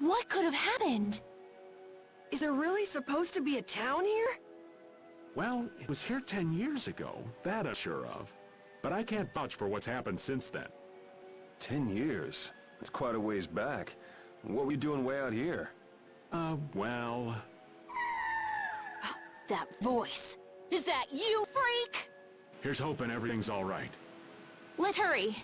What could have happened? Is there really supposed to be a town here? Well, it was here 10 years ago. That I'm sure of. But I can't vouch for what's happened since then. 10 years? That's quite a ways back. What were you doing way out here? Well... That voice. Is that you, freak? Here's hoping everything's all right. Let's hurry.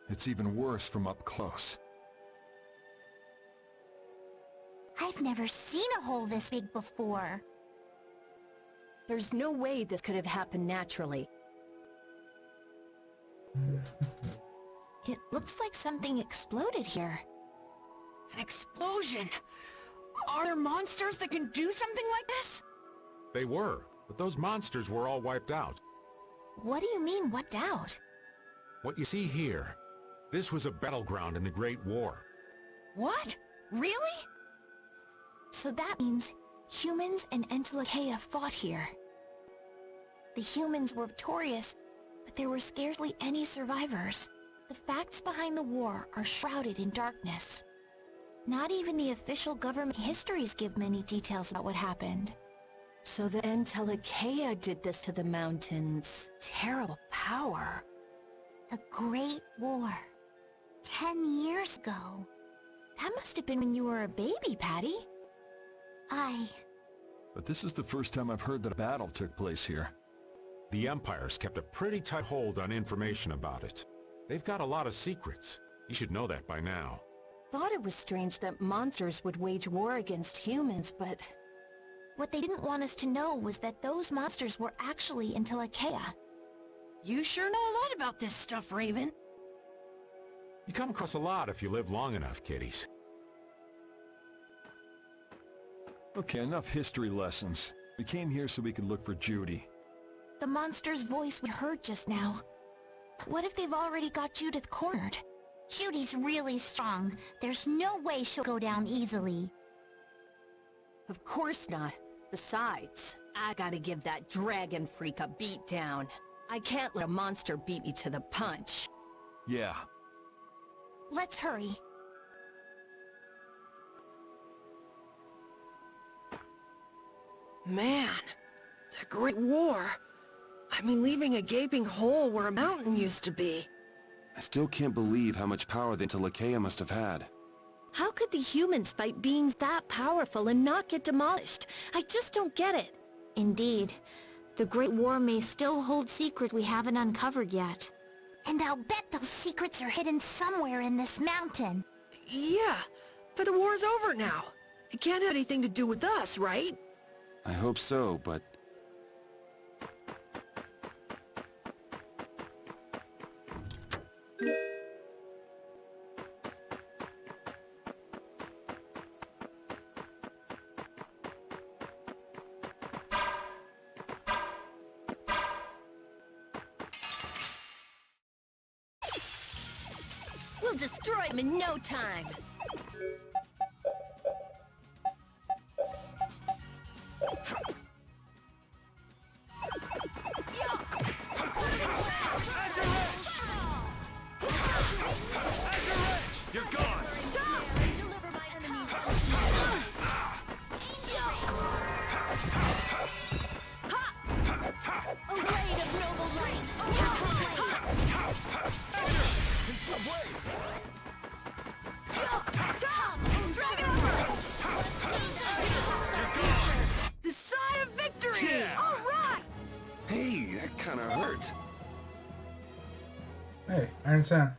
It's even worse from up close. I've never seen a hole this big before. There's no way this could have happened naturally. It looks like something exploded here. An explosion! Are there monsters that can do something like this? They were, but those monsters were all wiped out. What do you mean, wiped out? What you see here, this was a battleground in the Great War. What? Really? So that means humans and Entelekea fought here. The humans were victorious, but there were scarcely any survivors. The facts behind the war are shrouded in darkness. Not even the official government histories give many details about what happened. So the Entelekea did this to the mountains. Terrible power. The Great War. 10 years ago. That must have been when you were a baby, Patty. But this is the first time I've heard that a battle took place here. The Empire's kept a pretty tight hold on information about it. They've got a lot of secrets. You should know that by now. Thought it was strange that monsters would wage war against humans, but... What they didn't want us to know was that those monsters were actually Entelekea. You sure know a lot about this stuff, Raven. You come across a lot if you live long enough, kiddies. Okay, enough history lessons. We came here so we could look for Judy. The monster's voice we heard just now. What if they've already got Judith cornered? Judy's really strong. There's no way she'll go down easily. Of course not. Besides, I gotta give that dragon freak a beat down. I can't let a monster beat me to the punch. Yeah. Let's hurry. Man, the Great War. I mean, leaving a gaping hole where a mountain used to be. I still can't believe how much power the Entelekea must have had. How could the humans fight beings that powerful and not get demolished? I just don't get it. Indeed. The Great War may still hold secrets we haven't uncovered yet. And I'll bet those secrets are hidden somewhere in this mountain. Yeah, but the war's over now. It can't have anything to do with us, right? I hope so, but... We'll destroy them in no time. You're gone! Deliver my enemies. A blade of noble light. The sign of victory! Yeah. All right! Hey, that kinda hurt. Hey, Iron Sand.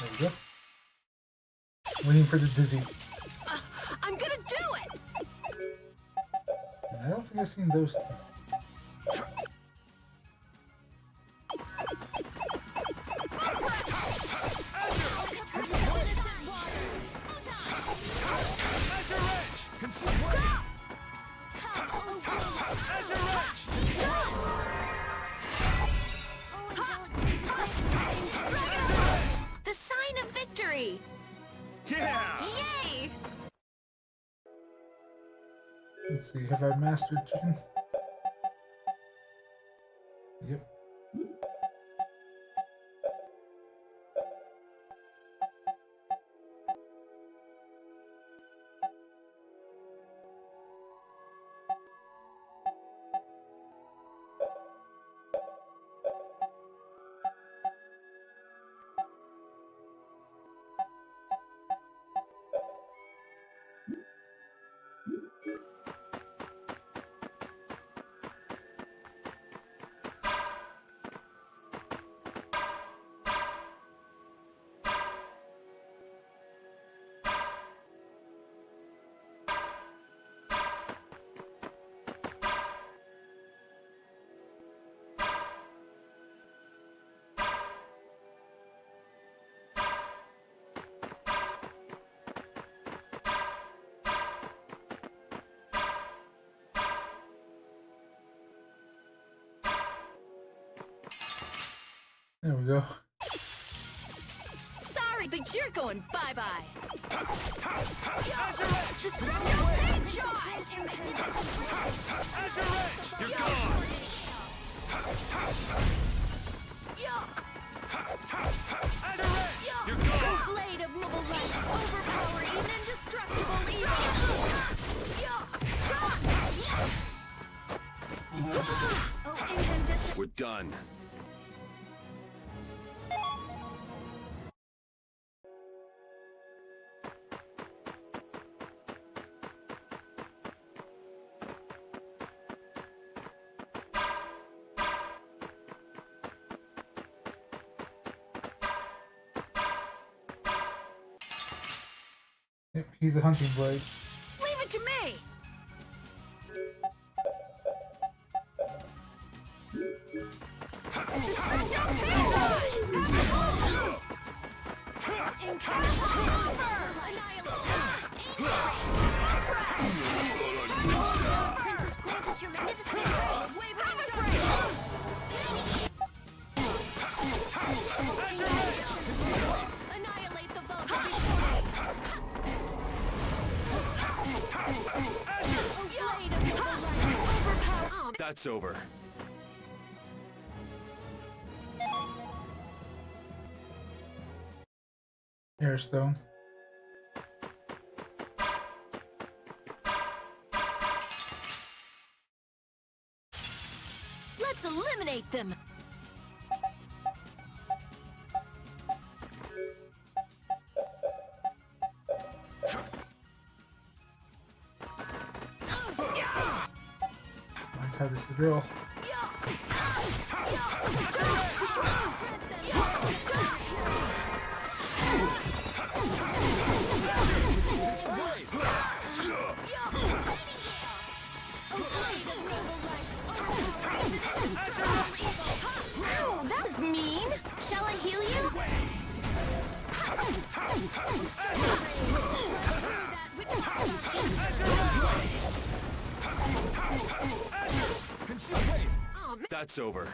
There we go. Waiting for the dizzy. I'm gonna do it! I don't think I've seen those two. The sign of victory! Yeah! Yay! Let's see, have I mastered chicken? Yep. There we go. Sorry, but you're going bye-bye. Azure Edge! This is no pain shot! Azure Edge! You're gone! Azure Edge! You're gone! Blade of noble light, overpower even indestructible evil. Oh, incandescent. We're done. Yep, he's a hunting blade. Leave it to me! Princess, grant us your magnificent grace. Annihilate the vulture. Blade of noble light, overpower. That's over. Airstone. Let's eliminate them. My target's the drill. Ow, that was mean. Shall I heal you? That's over.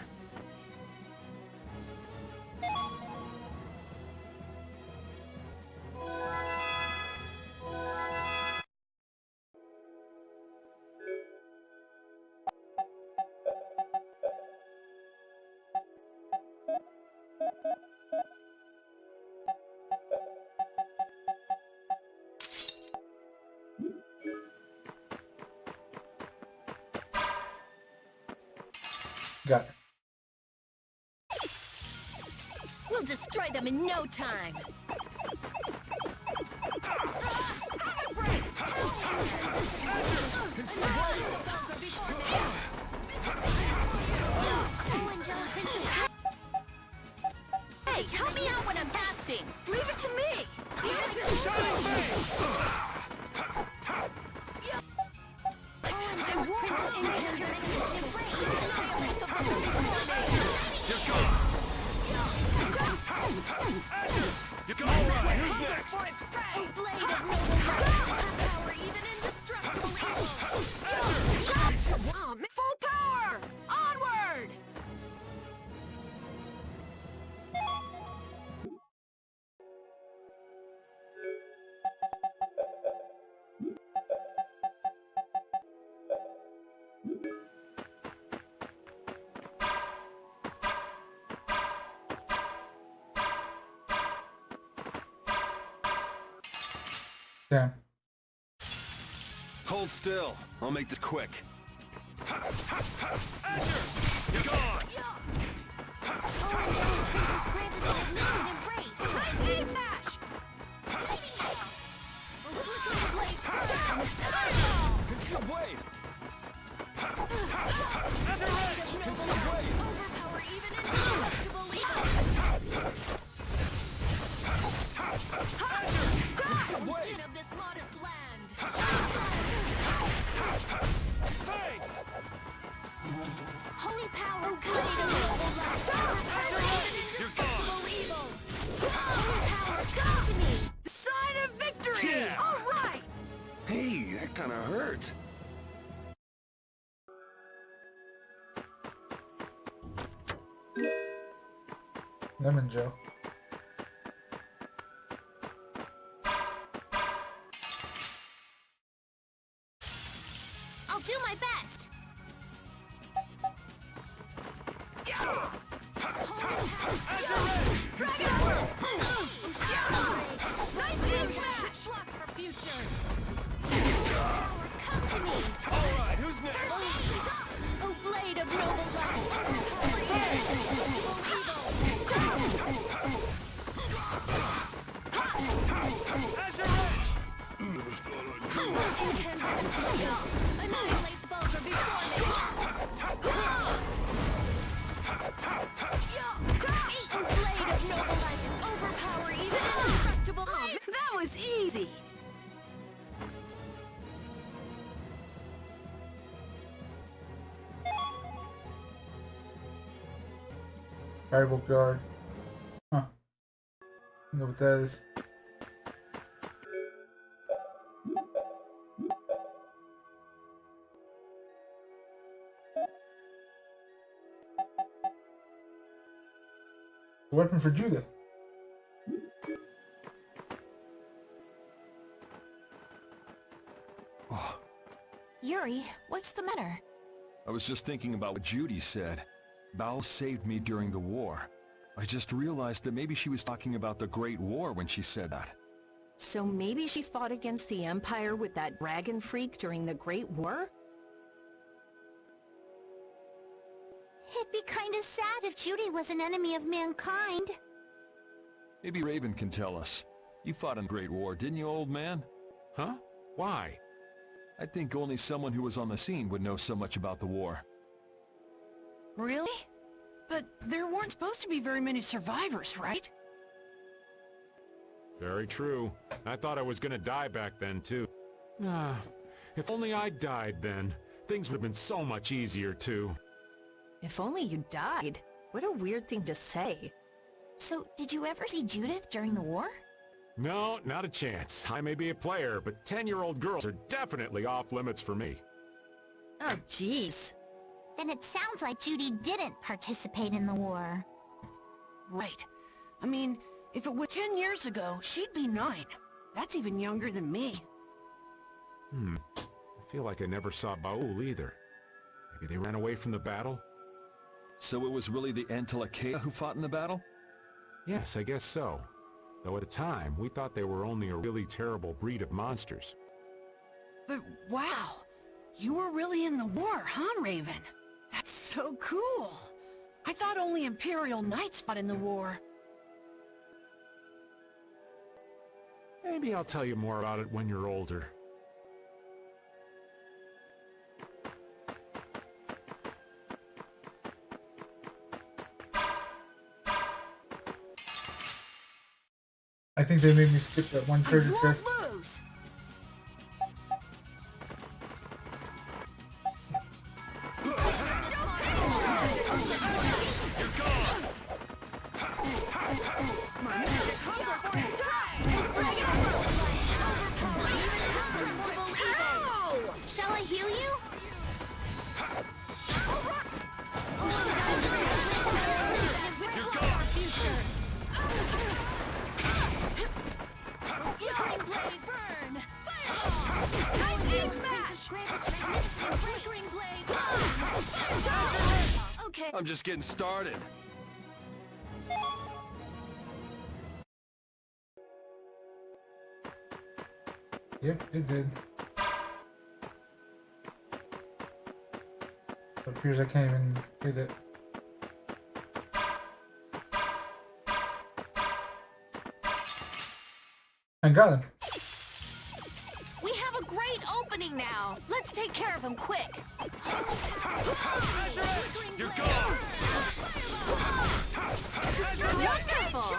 Got it. We'll destroy them in no time. Hey, help me out when I'm casting. Leave it to me! You're gone! Alright, who's next? Blade of noble light, power even indestructible evil. Full power! Onward! Damn. Hold still. I'll make this quick. Azure! You're gone! Princess, grant us your magnificent embrace. Nice aim, Tash! Concealed blade! Azure Edge! Concealed blade! Overpower even indestructible evil. Concealed blade! Din of this modest land. Fang! Holy power, Blade of noble light, overpower even indestructible evil. power, come to me. Sign of victory! Yeah. All right! Hey, that kind of hurt. Lemon Joe. I'll do my best. Nice hand smash! Blocks our future. Come to me. Alright, who's next? Oh, blade of noble light. Azure Edge! Incandescent focus. Annihilate the vulgar before me. Oh, blade of noble light. Overpower even indestructible light. That was easy! Firebolt guard. Huh. I know what that is. A weapon for Judith. Yuri, what's the matter? I was just thinking about what Judy said. Val saved me during the war. I just realized that maybe she was talking about the Great War when she said that. So maybe she fought against the Empire with that dragon freak during the Great War? It'd be kinda sad if Judy was an enemy of mankind. Maybe Raven can tell us. You fought in the Great War, didn't you, old man? Huh? Why? I think only someone who was on the scene would know so much about the war. Really? But there weren't supposed to be very many survivors, right? Very true. I thought I was gonna die back then, too. If only I died then. Things would have been so much easier, too. If only you died. What a weird thing to say. So, did you ever see Judith during the war? No, not a chance. I may be a player, but 10-year-old girls are definitely off limits for me. Oh, jeez. Then it sounds like Judy didn't participate in the war. Right. I mean, if it was 10 years ago, she'd be 9. That's even younger than me. I feel like I never saw Baul either. Maybe they ran away from the battle? So it was really the Antilakea who fought in the battle? Yes, I guess so. Though at the time, we thought they were only a really terrible breed of monsters. But wow, you were really in the war, huh, Raven? That's so cool. I thought only Imperial Knights fought in the war. Maybe I'll tell you more about it when you're older. I think they made me skip that one treasure chest. Lose. Shall I heal you? Okay. I'm just getting started. Yep, it did. It appears I can't even hit it. I got him. We have a great opening now. Let's take care of him quick. You're gone! Wonderful.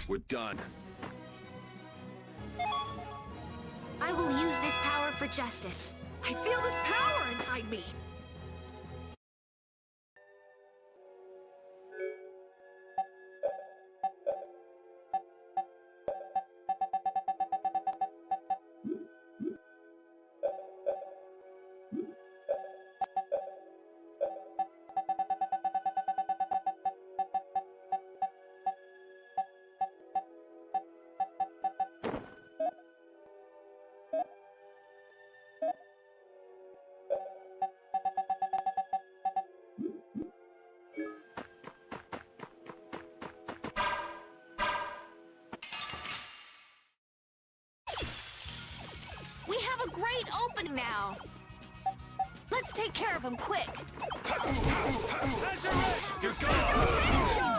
We're done. I will use this power for justice. I feel this power inside me. We have a great opening now. Let's take care of him quick. You're gone!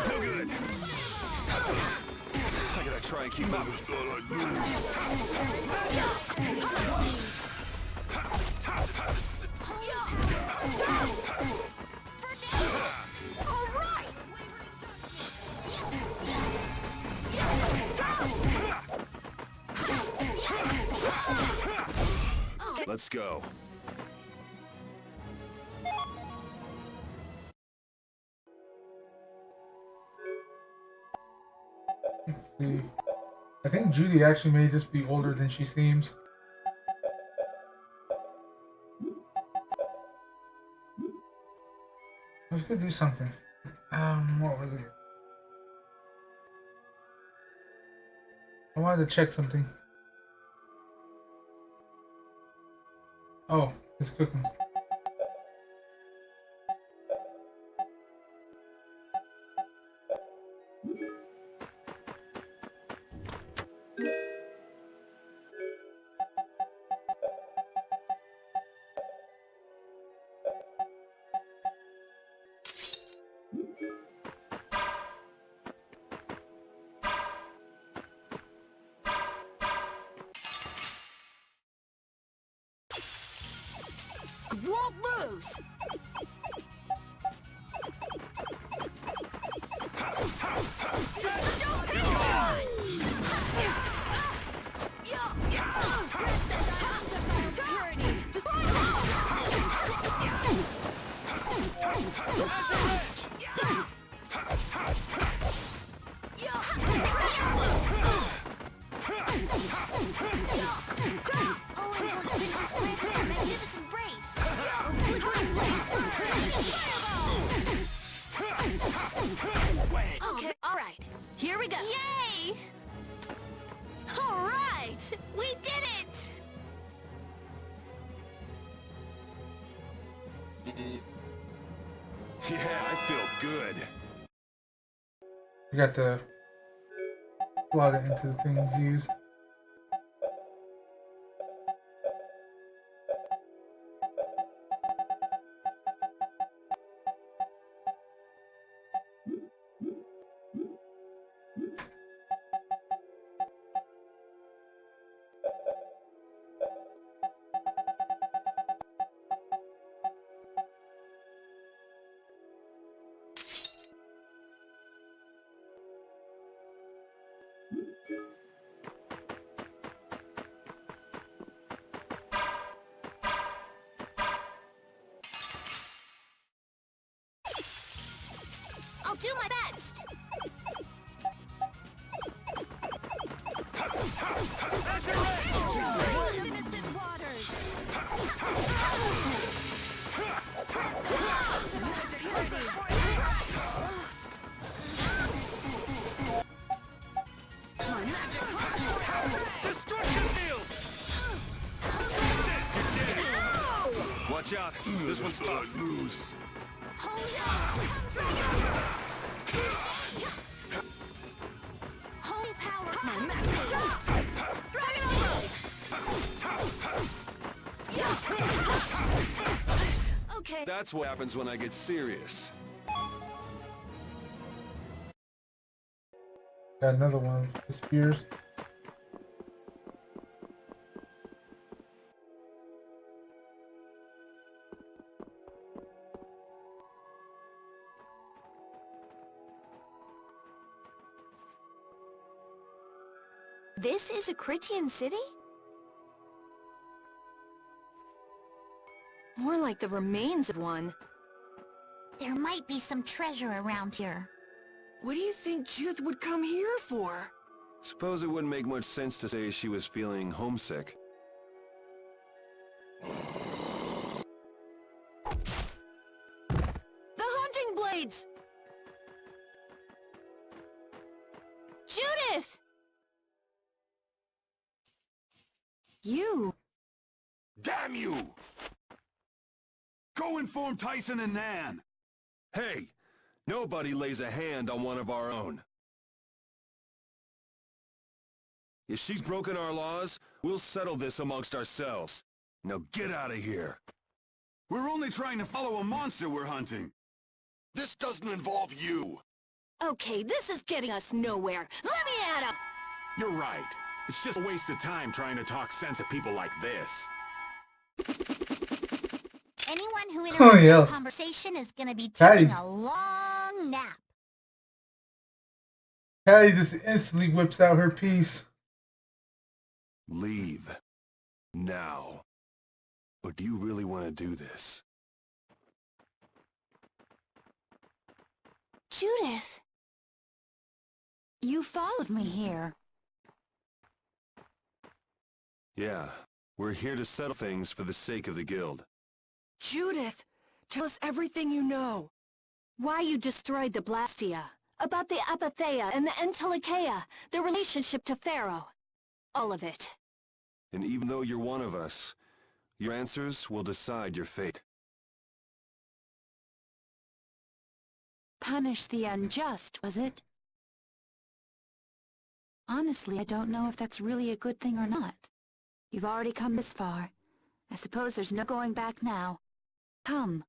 No good! I gotta try and keep moving. All right. Let's go. Let's see. I think Judy actually may just be older than she seems. I was gonna do something. What was it? I wanted to check something. Oh, it's cooking. Won't lose. Just don't hit Okay, alright. Here we go. Yay! Alright! We did it! Yeah, I feel good. You got to plot it into the things used. I'll do my best. Innocent waters! Destruction field! Watch out. This one's tough. Lose. Holy power. Okay. That's what happens when I get serious. Got another one. The spears. This is a Critian city? More like the remains of one. There might be some treasure around here. What do you think Judith would come here for? Suppose it wouldn't make much sense to say she was feeling homesick. The hunting blades! Judith! You! Damn you! Go inform Tyson and Nan! Hey! Nobody lays a hand on one of our own. If she's broken our laws, we'll settle this amongst ourselves. Now get out of here. We're only trying to follow a monster we're hunting. This doesn't involve you. Okay, this is getting us nowhere. Let me at him! You're right. It's just a waste of time trying to talk sense to people like this. Anyone who Oh, interrupts yeah. our conversation is gonna be Patty. taking a long nap. Patty just instantly whips out her piece. Leave. Now. Or do you really want to do this? Judith! You followed me here. Yeah. We're here to settle things for the sake of the guild. Judith, tell us everything you know. Why you destroyed the Blastia. About the Apatheia and the Entelikeia. Their relationship to Pharaoh. All of it. And even though you're one of us, your answers will decide your fate. Punish the unjust, was it? Honestly, I don't know if that's really a good thing or not. You've already come this far. I suppose there's no going back now. Come.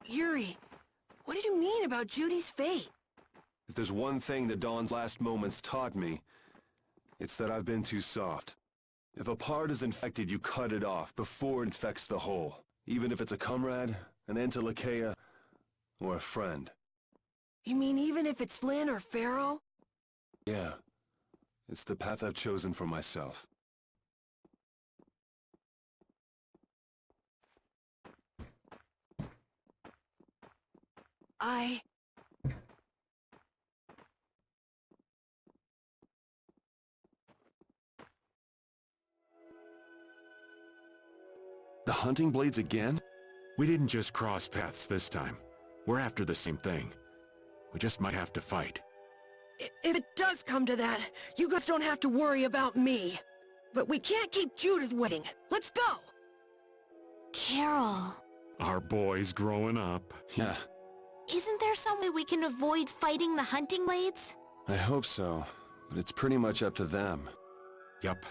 Yuri, what did you mean about Judy's fate? If there's one thing the Dawn's last moments taught me, it's that I've been too soft. If a part is infected, you cut it off before it infects the whole. Even if it's a comrade, an Entelikeia, or a friend. You mean even if it's Flynn or Pharaoh? Yeah. It's the path I've chosen for myself. The hunting blades again? We didn't just cross paths this time. We're after the same thing. We just might have to fight. If it does come to that, you guys don't have to worry about me. But we can't keep Judith waiting. Let's go! Carol, Our boy's growing up. Yeah, isn't there some way we can avoid fighting the hunting blades? I hope so. But it's pretty much up to them. Yup.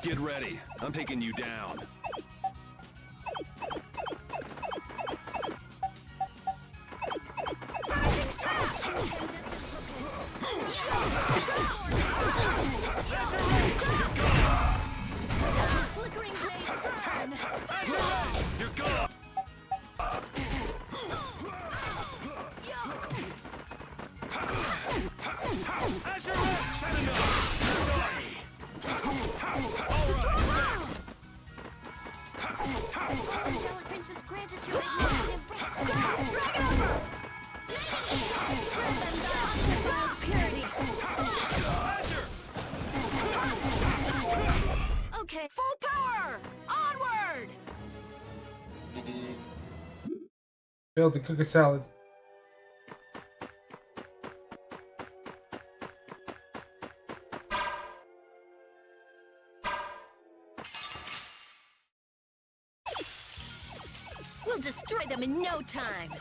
Get ready. I'm taking you down. Flickering blaze burn! You're gone! Azure Edge! Had enough! Angelic Princess, grant us your magnificent embrace. Okay, full power! Onward! Failed to cook a salad. We'll destroy them in no time!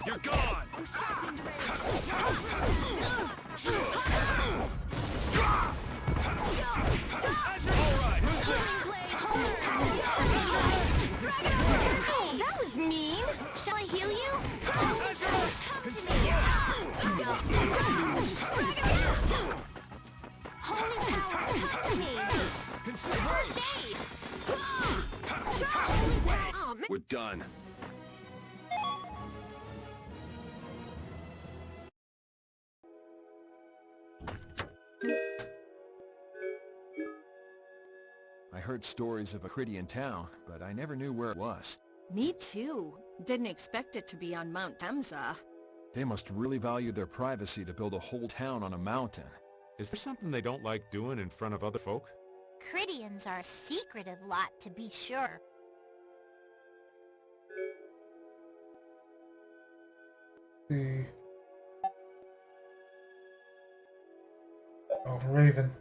You're gone! Sharpened rage! Alright! Oh, that was mean. Shall I heal you? Come to me. Holy power, come to me. First aid. Oh, man. We're done. I heard stories of a Cridian town, but I never knew where it was. Me too. Didn't expect it to be on Mount Temza. They must really value their privacy to build a whole town on a mountain. Is there something they don't like doing in front of other folk? Cridians are a secretive lot, to be sure. The Raven.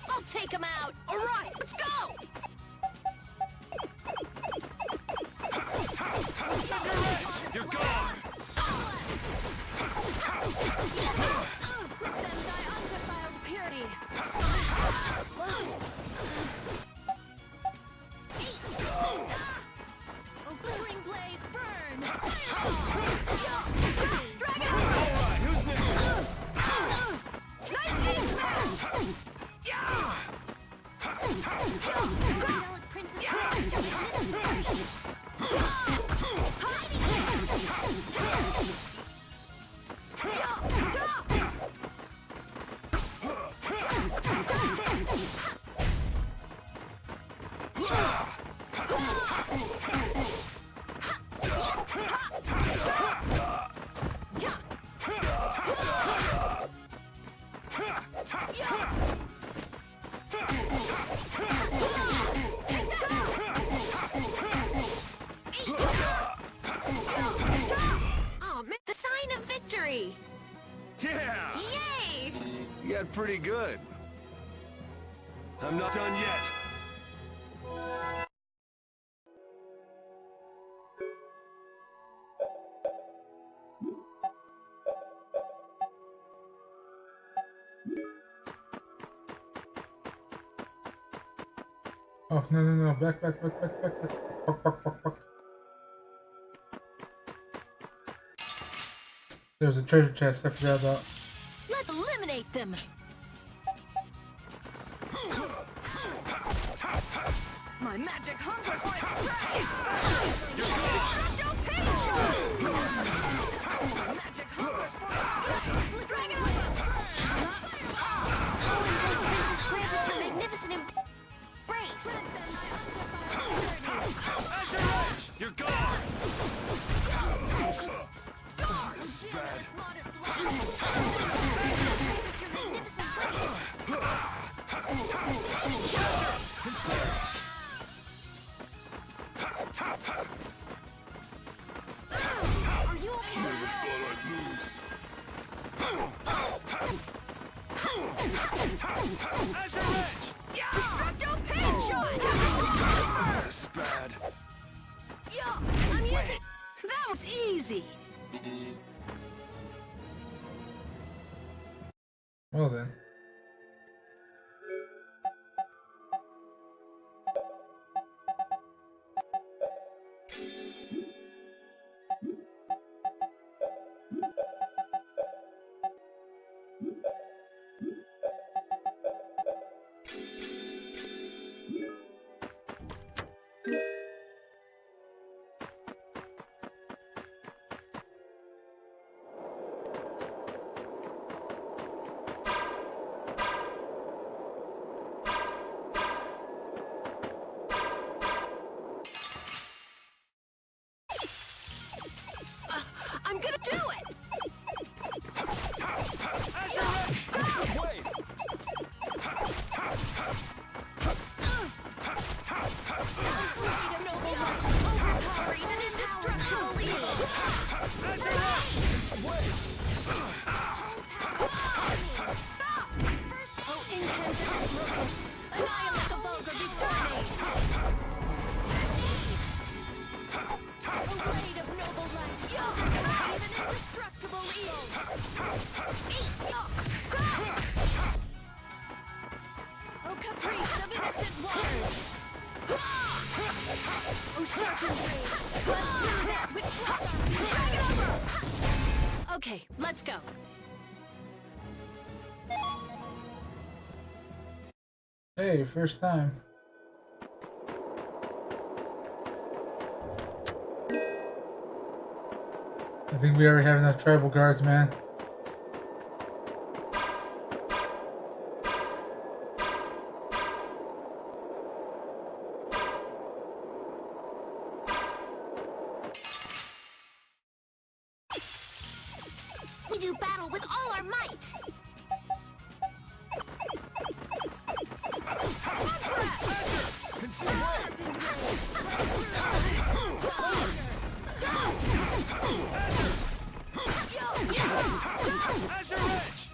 I'll take him out! All right, let's go! You're gone! Grip them thy undefiled purity! Lost! Flickering blaze burn! Alright, who's next? Nice aim smash! Angelic Princess, grant us your magnificent embrace. Oh, man. The sign of victory! Yeah! Yay! You got pretty good. I'm not done yet. Oh, no. Back. Fuck. There's a treasure chest I forgot about. Let's eliminate them! My magic hungers for its prey! Destructo Page! Magic hungers for its prey! Dragon Opus! Oh, Angelic Princess, grant us your magnificent embrace. Azure Edge! You're gone! This is bad. Azure Edge! Yeah! Destructo Pain Shot! This is bad. Yeah! I'm using... That was easy! Well then. I'm gonna do it! Wait! Overpower even indestructible evil! First, incandescent locus. Annihilate the vulgar beforehand. First aid. A blade of noble light. Overpower even indestructible evil. Oh, caprice of innocent waters. Oh, sharpened blade. Run through that which blocks our future. Okay, let's go. Hey, first time. I think we already have enough tribal guards, man. We do battle with all our might! Azure Edge!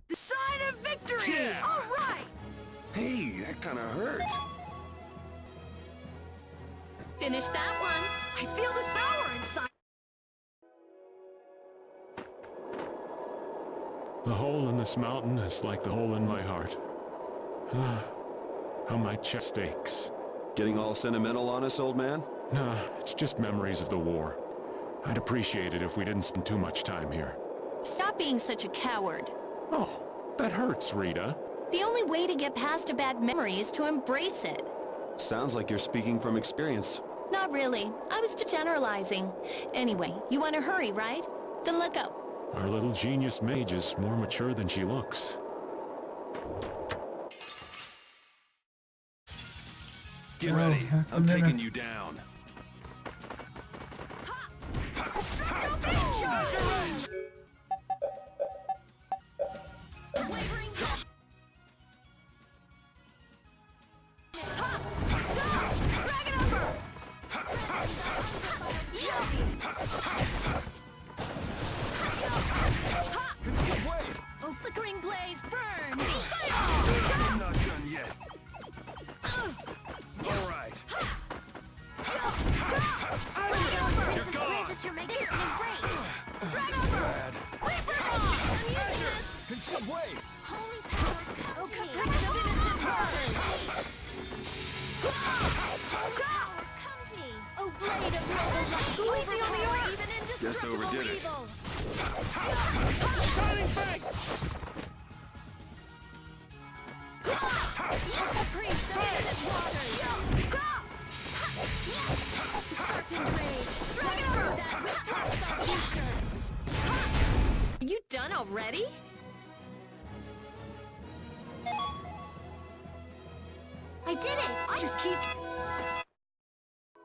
The sign of victory! Yeah. All right! Hey, that kind of hurt. Finish that one. I feel this power inside. The hole in this mountain is like the hole in my heart. How my chest aches. Getting all sentimental on us, old man? Nah, it's just memories of the war. I'd appreciate it if we didn't spend too much time here. Stop being such a coward. Oh, that hurts, Rita. The only way to get past a bad memory is to embrace it. Sounds like you're speaking from experience. Not really. I was just generalizing. Anyway, you want to hurry, right? Then let go. Our little genius mage is more mature than she looks. Get ready. I'm taking you down. Oh, flickering blaze, burn! I'm not done yet. All right. Princess grant us your magnificent embrace! Bad. I'm using this! Concealed blade! Holy power, come Oh, to me! caprice of innocent waters! Come to me! Oh, blade of noble light! Easy on the Overpower arm. even Guess indestructible overdid it. evil! Shining Fang! Caprice of innocent waters! Sharpened rage! Run through that which threatens our future! Are you done already? I did it! I just keep...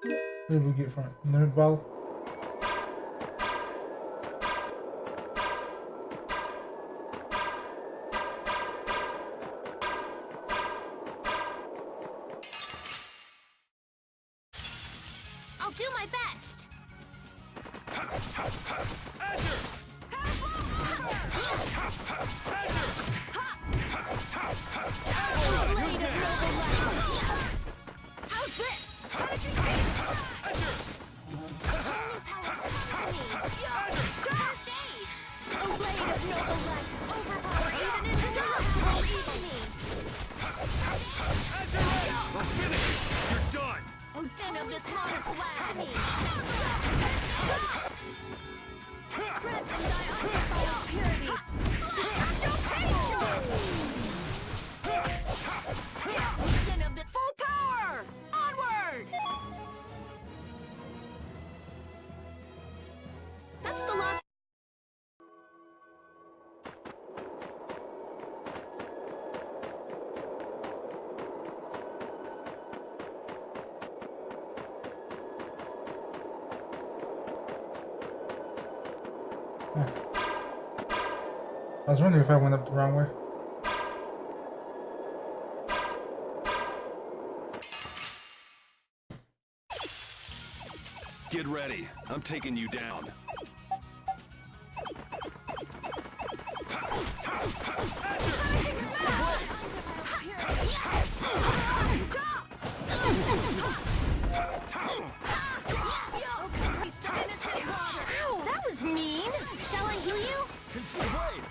What did we get from it? Another bottle? do my best. Azure! How's this? How did you do Azure! First aid! A blade of noble light, overpower even indestructible evening! Azure Edge! I'll finish it! You're done! Oh, den of this modest blasphemy! Grant him thy undefiled purity! Destructification! Den of the full power! Onward! That's the logic. I was wondering if I went up the wrong way. Get ready. I'm taking you down. Ow, that was mean. Shall I heal you? Conceal blade!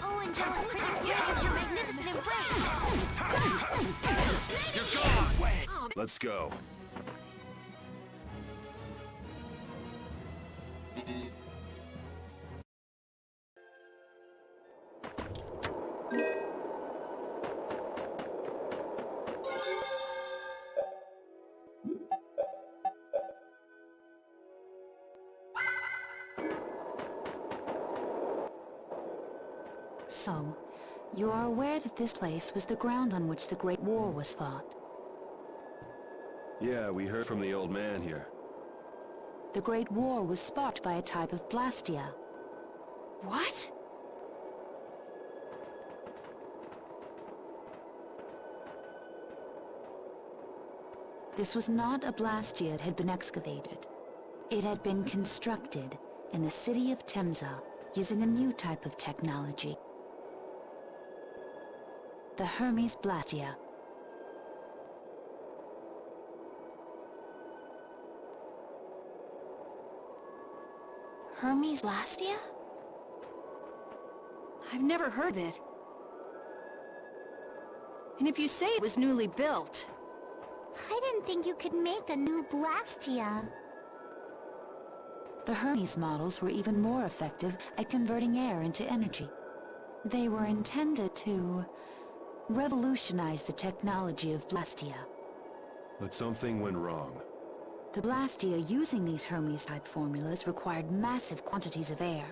Oh, angelic princess grants your magnificent embrace. You're gone! Let's go. So, you are aware that this place was the ground on which the Great War was fought. Yeah, we heard from the old man here. The Great War was sparked by a type of blastia. What? This was not a blastia that had been excavated. It had been constructed in the city of Temza using a new type of technology. The Hermes Blastia. Hermes Blastia? I've never heard of it. And if you say it was newly built... I didn't think you could make a new Blastia. The Hermes models were even more effective at converting air into energy. They were intended to revolutionize the technology of Blastia. But something went wrong. The Blastia using these Hermes-type formulas required massive quantities of air.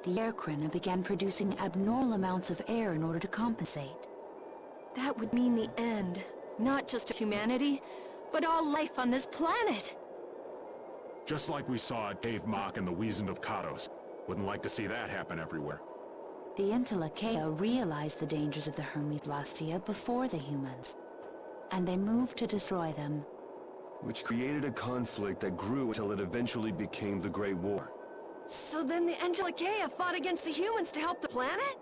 The Airkrina began producing abnormal amounts of air in order to compensate. That would mean the end. Not just of humanity, but all life on this planet. Just like we saw at Dave Mock and the Wiesent of Kados. Wouldn't like to see that happen everywhere. The Entelekea realized the dangers of the Hermes Blastia before the humans, and they moved to destroy them. Which created a conflict that grew until it eventually became the Great War. So then the Entelekea fought against the humans to help the planet?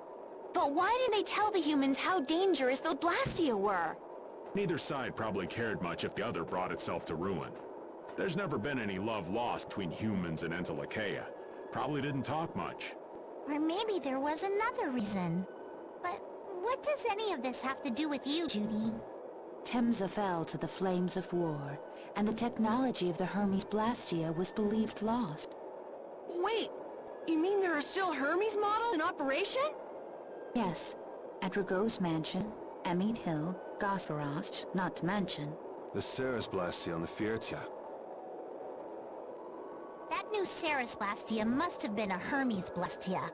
But why didn't they tell the humans how dangerous those Blastia were? Neither side probably cared much if the other brought itself to ruin. There's never been any love lost between humans and Entelekea. Probably didn't talk much. Or maybe there was another reason. But what does any of this have to do with you, Judy? Temza fell to the flames of war, and the technology of the Hermes Blastia was believed lost. Wait, you mean there are still Hermes models in operation? Yes, at Ragoz's mansion, Emmead Hill, Gosvarost, not to mention. The Ceres Blastia on the Fiertia. That new Ceres Blastia must have been a Hermes Blastia.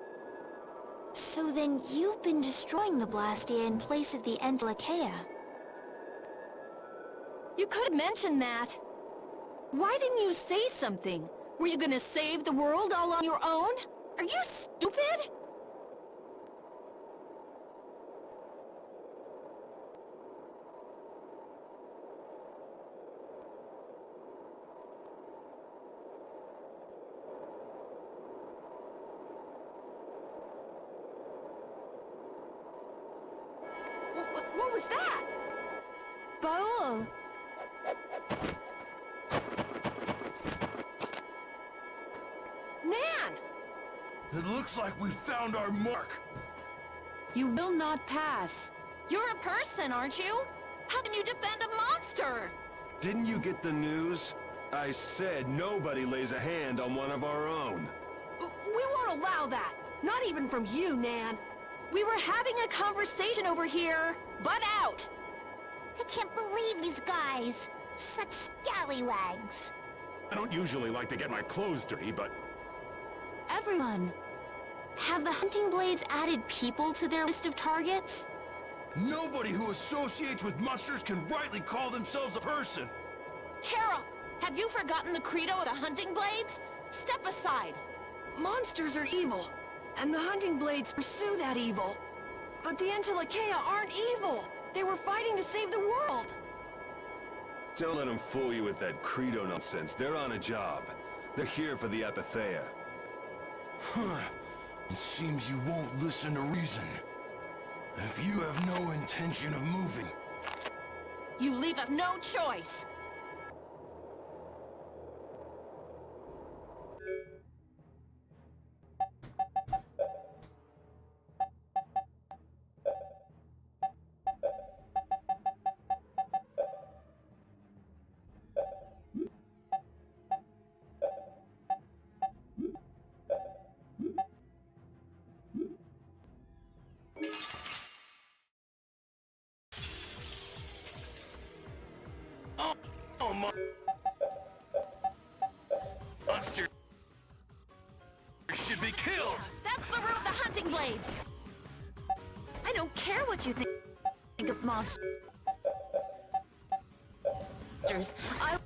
So then you've been destroying the Blastia in place of the Entelekea. You could have mentioned that. Why didn't you say something? Were you gonna save the world all on your own? Are you stupid? was that? Baul! Nan! It looks like we found our mark. You will not pass. You're a person, aren't you? How can you defend a monster? Didn't you get the news? I said nobody lays a hand on one of our own. We won't allow that. Not even from you, Nan. We were having a conversation over here. Butt out! I can't believe these guys. Such scallywags. I don't usually like to get my clothes dirty, but Everyone! Have the hunting blades added people to their list of targets? Nobody who associates with monsters can rightly call themselves a person. Carol, have you forgotten the credo of the hunting blades? Step aside. Monsters are evil, and the hunting blades pursue that evil. But the Entelekea aren't evil. They were fighting to save the world. Don't let them fool you with that credo nonsense. They're on a job. They're here for the Apatheia. It seems you won't listen to reason. If you have no intention of moving... You leave us no choice. Oh, monster should be killed! That's the route of the hunting blades. I don't care what you think of monsters. I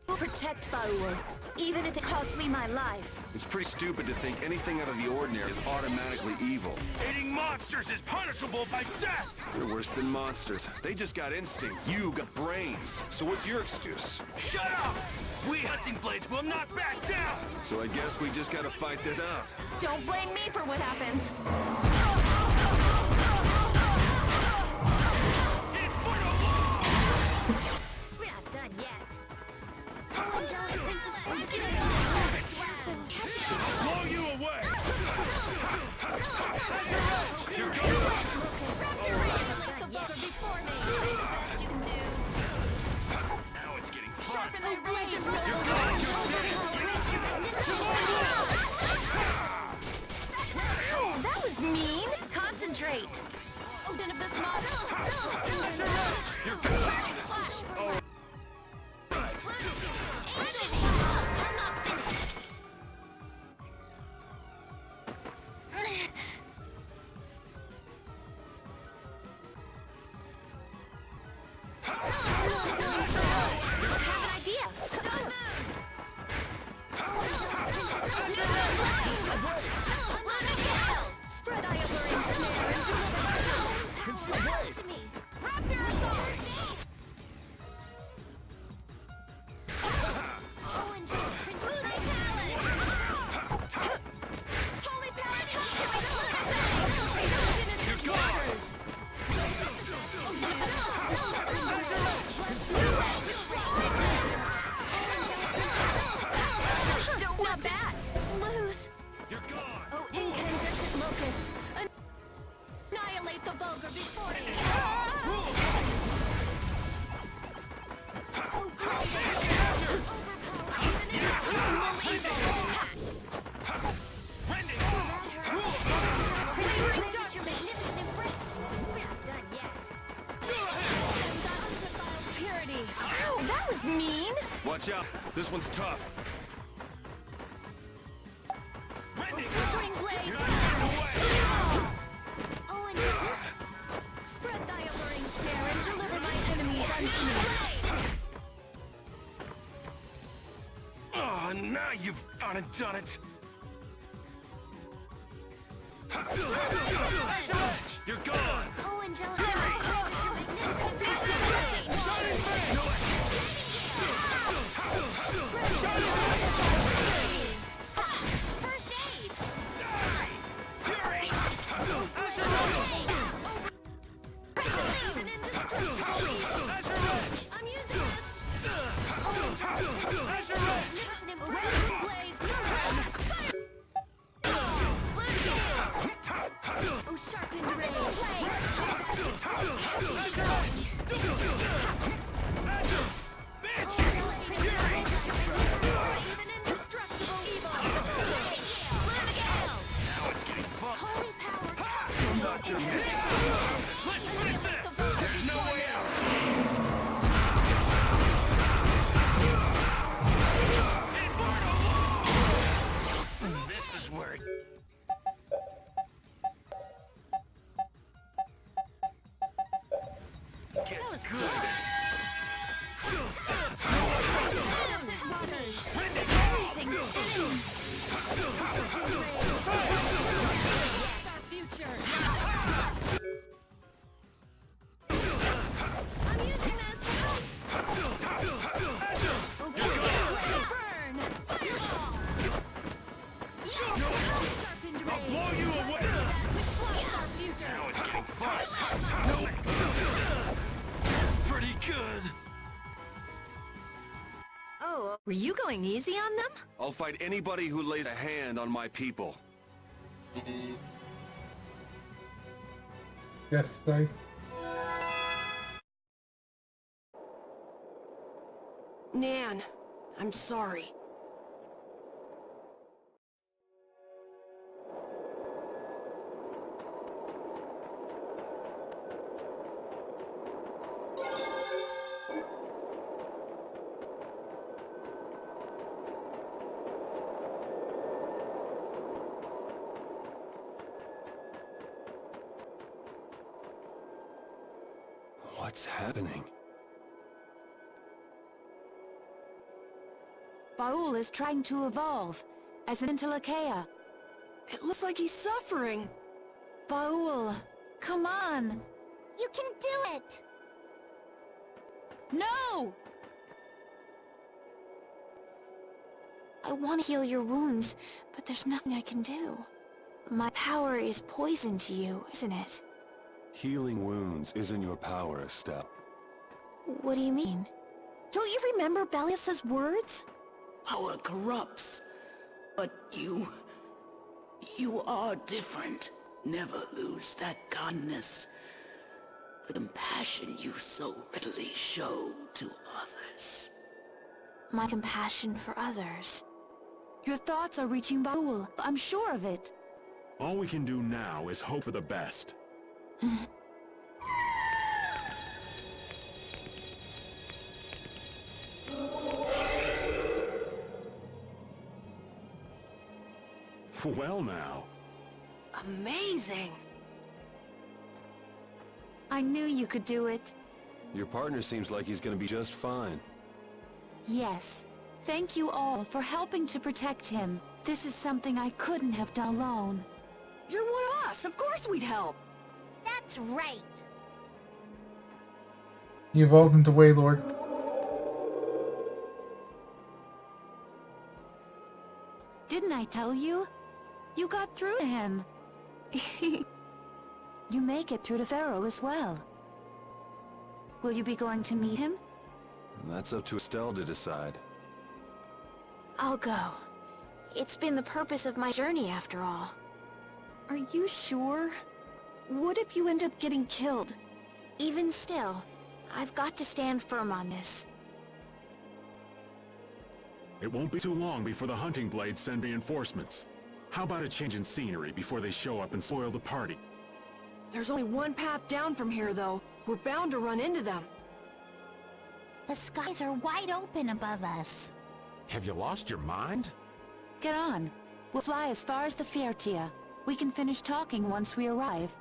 will protect Baul, even if it costs me my life. It's pretty stupid to think anything out of the ordinary is automatically evil. Eating monsters is punishable by death! You're worse than monsters. They just got instinct. You got brains. So what's your excuse? Shut up! We hunting blades will not back down! So I guess we just gotta fight this out. Don't blame me for what happens. We're not done yet. Blow you away! You're going! Now it's getting fun! Oh, that was mean! Concentrate! Open up this monster! You're good! I'm not finished. Spread eye alluring snare and deliver to me. Wrap yourself! Holy Parrot, Not bad. Lose. You're gone! Oh, incandescent locust. Annihilate the vulgar before me. Oh, Just your magnificent embrace. We're not done yet. purity. Ow, that was mean. Watch out. This one's tough. Flickering blaze. Oh, and Spread thy alluring snare and deliver my enemies unto me. Oh, now you've gone and done it! You're gone! oh, Angelica, just your magnificent embrace. First aid. Fury! I'm using this! Magnificent embrace! Blaze! Fire! Oh, sharpened range! Even indestructible evil! Now it's getting fun. Holy power! I'm not done yet. Let's finish this! There's no way out! This is where it gets good. Everything's spinning! Our future! I'm using this! Burn! Fireball! Sharpened range! I'll blow you away! That which blocks our future! Now it's getting fun. Pretty good. Oh, were you going easy on them? I'll fight anybody who lays a hand on my people. Death Sight. Nan, I'm sorry. What's happening? Baul is trying to evolve as an Intellicaea. It looks like he's suffering. Baul, come on! You can do it! No! I want to heal your wounds, but there's nothing I can do. My power is poison to you, isn't it? Healing wounds isn't your power, Estelle. What do you mean? Don't you remember Bellius's words? Power corrupts, but you are different. Never lose that kindness, the compassion you so readily show to others. My compassion for others. Your thoughts are reaching Baul. I'm sure of it. All we can do now is hope for the best. Well now. Amazing! I knew you could do it. Your partner seems like he's gonna be just fine. Yes. Thank you all for helping to protect him. This is something I couldn't have done alone. You're one of us! Of course we'd help! That's right! He evolved into Waylord. Didn't I tell you? You got through to him. You make it through to Pharaoh as well. Will you be going to meet him? That's up to Estelle to decide. I'll go. It's been the purpose of my journey after all. Are you sure? What if you end up getting killed? Even still, I've got to stand firm on this. It won't be too long before the hunting blades send reinforcements. How about a change in scenery before they show up and spoil the party? There's only one path down from here, though. We're bound to run into them. The skies are wide open above us. Have you lost your mind? Get on. We'll fly as far as the Fiertia. We can finish talking once we arrive.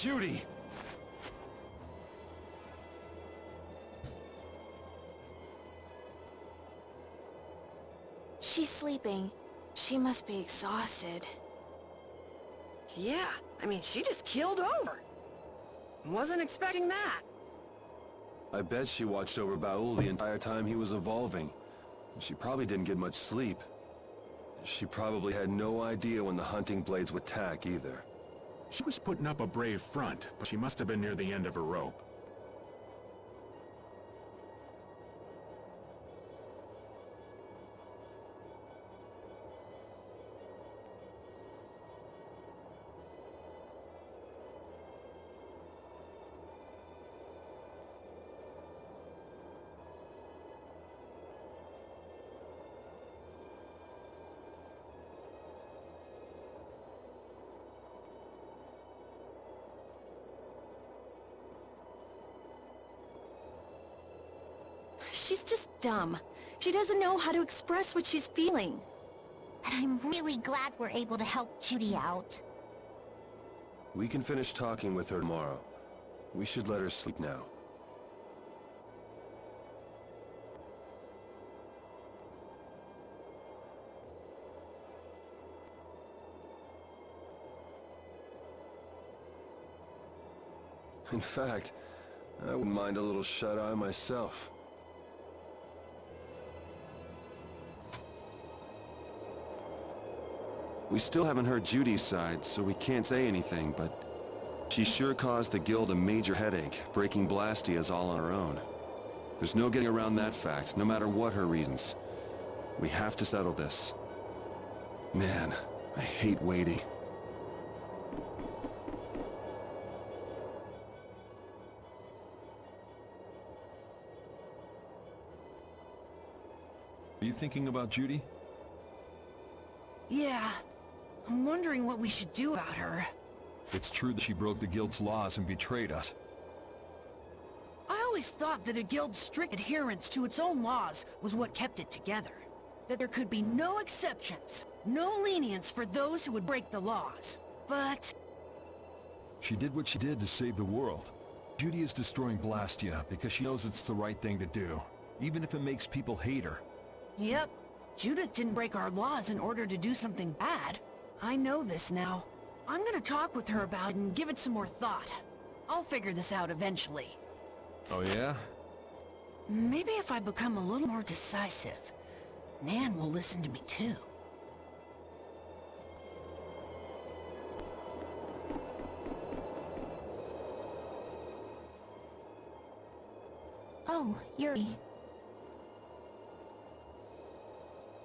Judy! She's sleeping. She must be exhausted. Yeah, I mean, she just keeled over. Wasn't expecting that. I bet she watched over Baul the entire time he was evolving. She probably didn't get much sleep. She probably had no idea when the hunting blades would tack either. She was putting up a brave front, but she must have been near the end of her rope. She's just dumb. She doesn't know how to express what she's feeling. And I'm really glad we're able to help Judy out. We can finish talking with her tomorrow. We should let her sleep now. In fact, I wouldn't mind a little shut-eye myself. We still haven't heard Judy's side, so we can't say anything, but she sure caused the guild a major headache, breaking Blastias all on her own. There's no getting around that fact, no matter what her reasons. We have to settle this. Man, I hate waiting. Are you thinking about Judy? Yeah. I'm wondering what we should do about her. It's true that she broke the guild's laws and betrayed us. I always thought that a guild's strict adherence to its own laws was what kept it together. That there could be no exceptions, no lenience for those who would break the laws. But... She did what she did to save the world. Judy is destroying Blastia because she knows it's the right thing to do, even if it makes people hate her. Yep. Judith didn't break our laws in order to do something bad. I know this now. I'm gonna talk with her about it and give it some more thought. I'll figure this out eventually. Oh yeah? Maybe if I become a little more decisive, Nan will listen to me too. Oh, Yuri.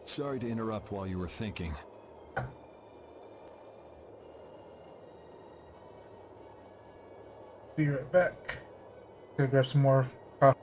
Sorry to interrupt while you were thinking. Be right back. Gonna grab some more coffee.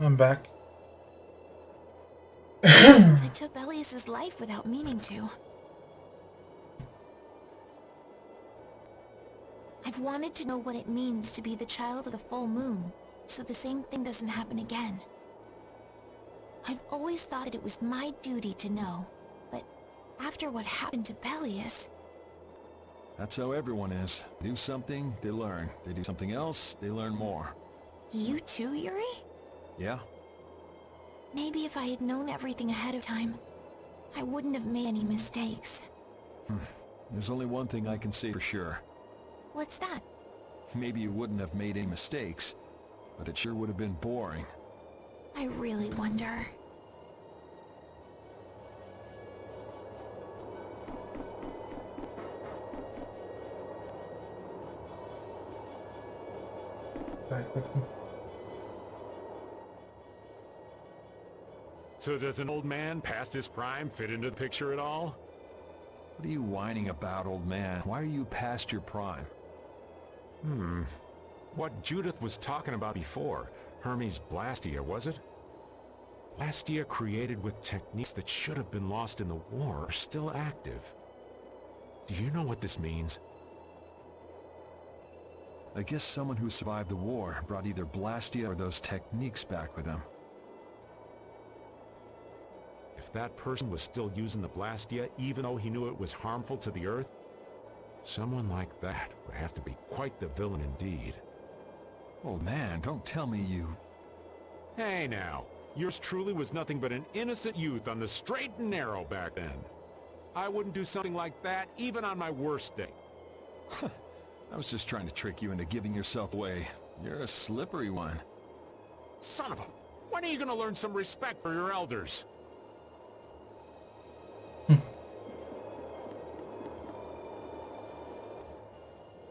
I'm back. Since I took Belius's life without meaning to. I've wanted to know what it means to be the child of the full moon, so the same thing doesn't happen again. I've always thought that it was my duty to know, but after what happened to Belius... That's how everyone is. They do something, they learn. They do something else, they learn more. You too, Yuri? Yeah? Maybe if I had known everything ahead of time, I wouldn't have made any mistakes. There's only one thing I can say for sure. What's that? Maybe you wouldn't have made any mistakes, but it sure would have been boring. I really wonder. So does an old man past his prime fit into the picture at all? What are you whining about, old man? Why are you past your prime? What Judith was talking about before, Hermes Blastia, was it? Blastia created with techniques that should have been lost in the war are still active. Do you know what this means? I guess someone who survived the war brought either Blastia or those techniques back with them. If that person was still using the Blastia, even though he knew it was harmful to the Earth, someone like that would have to be quite the villain indeed. Old man, don't tell me you... Hey now, yours truly was nothing but an innocent youth on the straight and narrow back then. I wouldn't do something like that even on my worst day. I was just trying to trick you into giving yourself away. You're a slippery one. Son of a... When are you gonna learn some respect for your elders?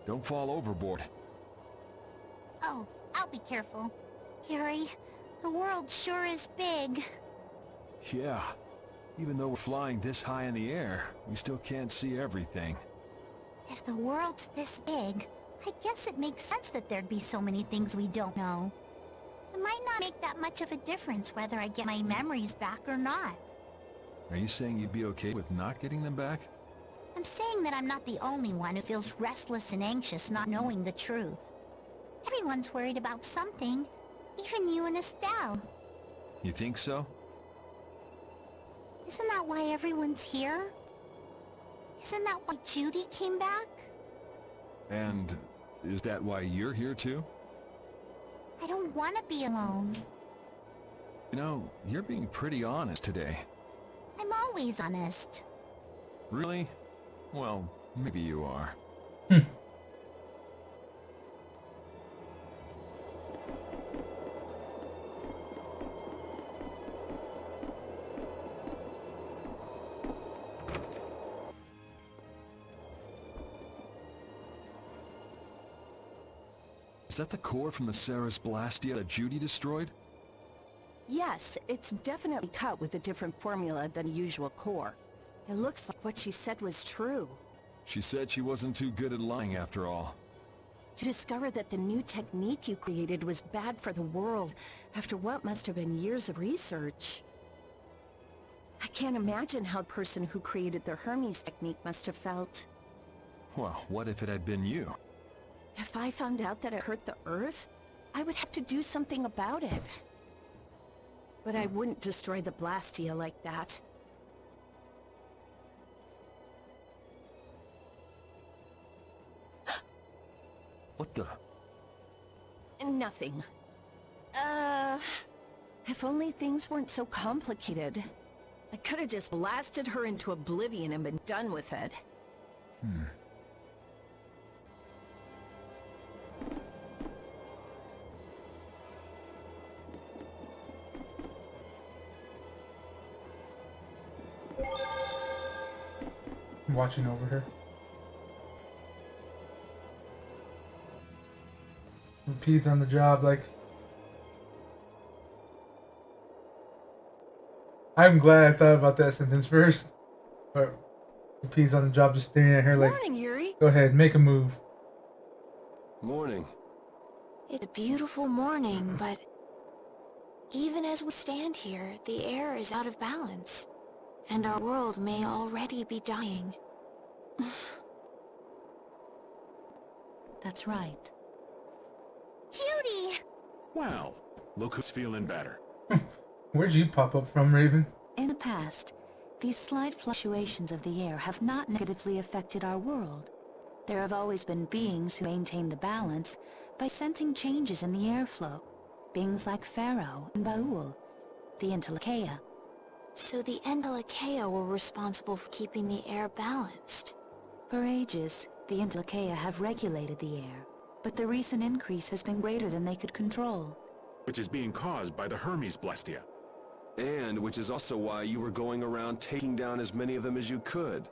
Don't fall overboard. Oh, I'll be careful. Yuri, the world sure is big. Yeah. Even though we're flying this high in the air, we still can't see everything. If the world's this big, I guess it makes sense that there'd be so many things we don't know. It might not make that much of a difference whether I get my memories back or not. Are you saying you'd be okay with not getting them back? I'm saying that I'm not the only one who feels restless and anxious not knowing the truth. Everyone's worried about something, even you and Estelle. You think so? Isn't that why everyone's here? Isn't that why Judy came back? And is that why you're here too? I don't want to be alone. You know, you're being pretty honest today. I'm always honest. Really? Well, maybe you are. Is that the core from the Ceres Blastia that Judy destroyed? Yes, it's definitely cut with a different formula than a usual core. It looks like what she said was true. She said she wasn't too good at lying after all. To discover that the new technique you created was bad for the world after what must have been years of research. I can't imagine how the person who created the Hermes technique must have felt. Well, what if it had been you? If I found out that it hurt the Earth, I would have to do something about it. But I wouldn't destroy the Blastia like that. What the? Nothing. If only things weren't so complicated. I could have just blasted her into oblivion and been done with it. I'm watching over her. Pete's on the job, like... I'm glad I thought about that sentence first. But Pete's on the job just staring at her like... Morning, Yuri. Go ahead, make a move. Morning. It's a beautiful morning, but Even as we stand here, the air is out of balance. And our world may already be dying. That's right. Judy! Well, look who's feeling better. Where'd you pop up from, Raven? In the past, these slight fluctuations of the air have not negatively affected our world. There have always been beings who maintain the balance by sensing changes in the airflow. Beings like Pharaoh and Baul, the Entelekea. So the Entelekea were responsible for keeping the air balanced. For ages, the Entelekea have regulated the air, but the recent increase has been greater than they could control. Which is being caused by the Hermes Blestia. And which is also why you were going around taking down as many of them as you could.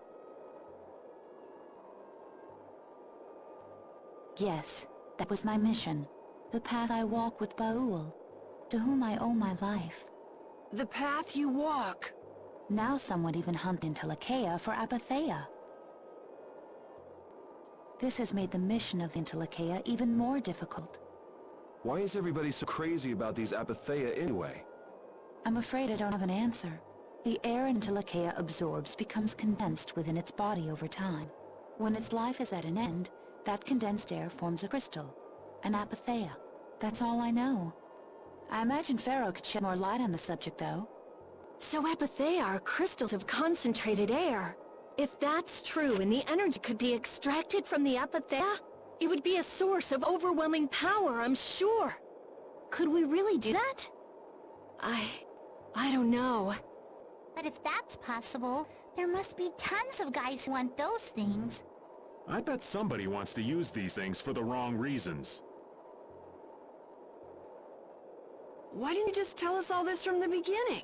Yes, that was my mission. The path I walk with Baul, to whom I owe my life. The path you walk. Now some would even hunt Entelekea for Apatheia. This has made the mission of the Entelekea even more difficult. Why is everybody so crazy about these Apatheia anyway? I'm afraid I don't have an answer. The air Entelekea absorbs becomes condensed within its body over time. When its life is at an end, that condensed air forms a crystal, an Apatheia. That's all I know. I imagine Pharaoh could shed more light on the subject, though. So Apatheia are crystals of concentrated air. If that's true and the energy could be extracted from the Apatheia, it would be a source of overwhelming power, I'm sure. Could we really do that? I don't know. But if that's possible, there must be tons of guys who want those things. I bet somebody wants to use these things for the wrong reasons. Why didn't you just tell us all this from the beginning?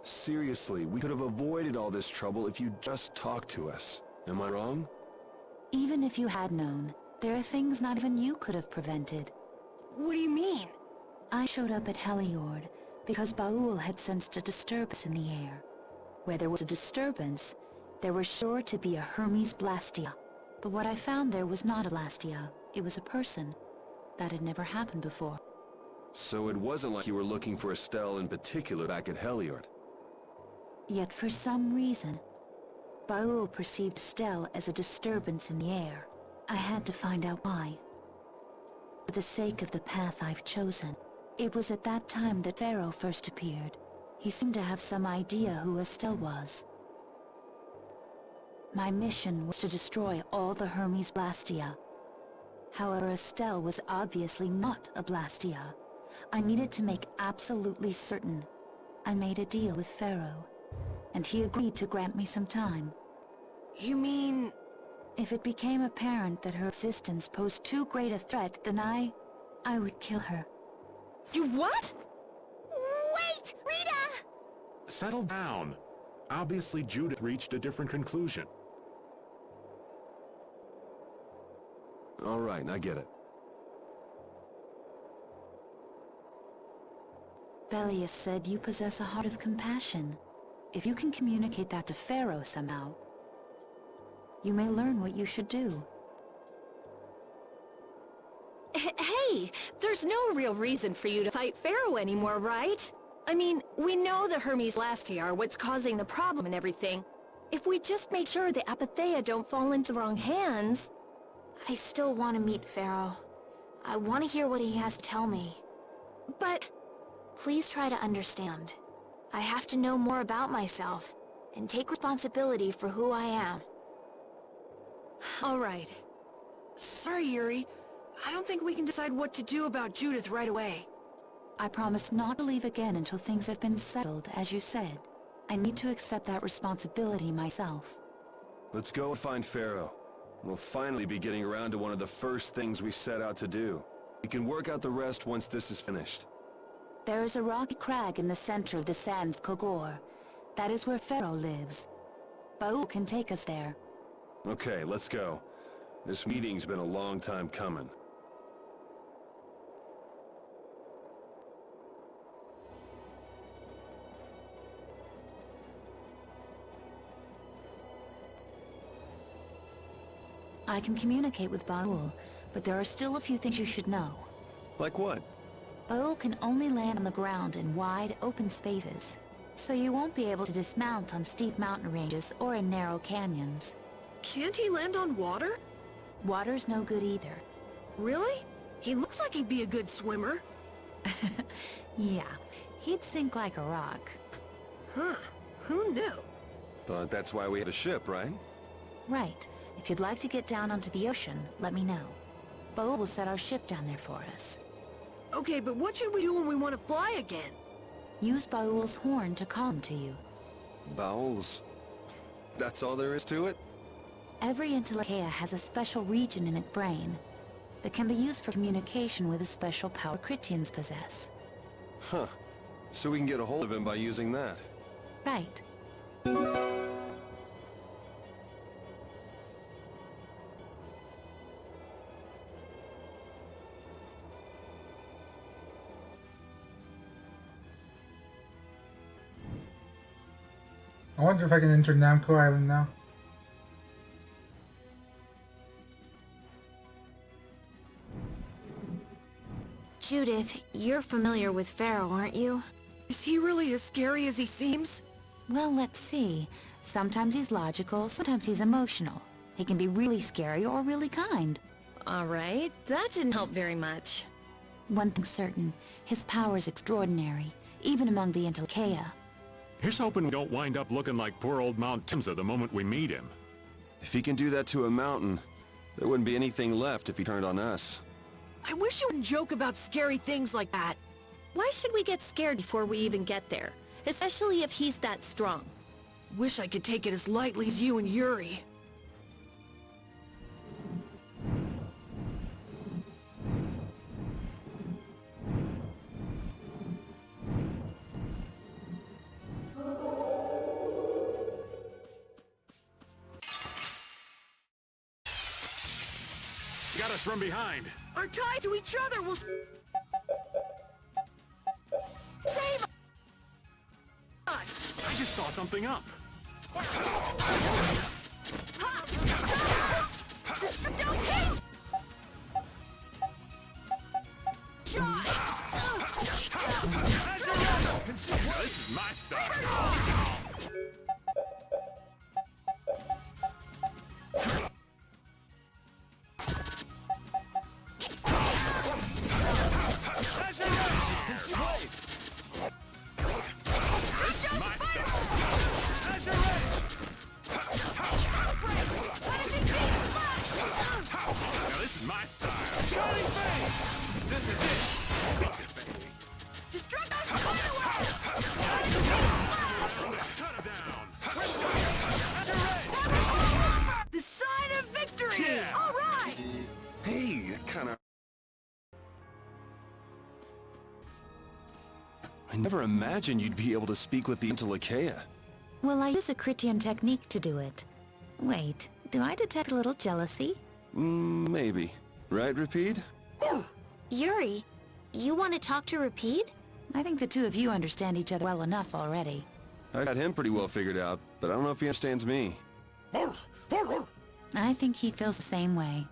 Seriously, we could have avoided all this trouble if you'd just talked to us. Am I wrong? Even if you had known, there are things not even you could have prevented. What do you mean? I showed up at Heliord because Baul had sensed a disturbance in the air. Where there was a disturbance, there was sure to be a Hermes Blastia. But what I found there was not a Blastia, it was a person. That had never happened before. So it wasn't like you were looking for Estelle in particular back at Heliord. Yet for some reason, Baul perceived Estelle as a disturbance in the air. I had to find out why. For the sake of the path I've chosen. It was at that time that Pharaoh first appeared. He seemed to have some idea who Estelle was. My mission was to destroy all the Hermes Blastia. However, Estelle was obviously not a Blastia. I needed to make absolutely certain. I made a deal with Pharaoh, and he agreed to grant me some time. You mean... If it became apparent that her existence posed too great a threat, then I would kill her. You what? Wait! Rita! Settle down. Obviously, Judith reached a different conclusion. All right, I get it. Belius said you possess a heart of compassion. If you can communicate that to Pharaoh somehow, you may learn what you should do. Hey, there's no real reason for you to fight Pharaoh anymore, right? I mean, we know the Hermes Blastia are what's causing the problem and everything. If we just make sure the Apatheia don't fall into the wrong hands... I still want to meet Pharaoh. I want to hear what he has to tell me. But... Please try to understand. I have to know more about myself, and take responsibility for who I am. All right. Sorry, Yuri. I don't think we can decide what to do about Judith right away. I promise not to leave again until things have been settled, as you said. I need to accept that responsibility myself. Let's go and find Pharaoh. We'll finally be getting around to one of the first things we set out to do. We can work out the rest once this is finished. There is a rocky crag in the center of the sands of Kogor. That is where Pharaoh lives. Baul can take us there. Okay, let's go. This meeting's been a long time coming. I can communicate with Baul, but there are still a few things you should know. Like what? Baul can only land on the ground in wide, open spaces, so you won't be able to dismount on steep mountain ranges or in narrow canyons. Can't he land on water? Water's no good either. Really? He looks like he'd be a good swimmer. Yeah, he'd sink like a rock. Huh. Who knew? But that's why we have a ship, right? Right. If you'd like to get down onto the ocean, let me know. Baul will set our ship down there for us. Okay, but what should we do when we want to fly again? Use Baul's horn to call him to you. Bowels. That's all there is to it? Every Entelekea has a special region in its brain that can be used for communication with a special power Critians possess. Huh. So we can get a hold of him by using that. Right. I wonder if I can enter Namco Island now. Judith, you're familiar with Pharaoh, aren't you? Is he really as scary as he seems? Well, let's see. Sometimes he's logical, sometimes he's emotional. He can be really scary or really kind. Alright, that didn't help very much. One thing's certain, his power is extraordinary, even among the Entelekea. Here's hoping we don't wind up looking like poor old Mount Timsa the moment we meet him. If he can do that to a mountain, there wouldn't be anything left if he turned on us. I wish you wouldn't joke about scary things like that. Why should we get scared before we even get there? Especially if he's that strong. Wish I could take it as lightly as you and Yuri. Got us from behind. Our tie to each other will save us. I just thought something up. Don't hit! This is my style. This is my style. Shining face! This is it! Destruct us! Cut it down! The sign of victory! Yeah. All right! Hey, that kinda... I never imagined you'd be able to speak with the Entelekea. Well, I use a Critian technique to do it. Wait, do I detect a little jealousy? Maybe. Right, Rapide? Yuri, you want to talk to Rapide? I think the two of you understand each other well enough already. I got him pretty well figured out, but I don't know if he understands me. I think he feels the same way.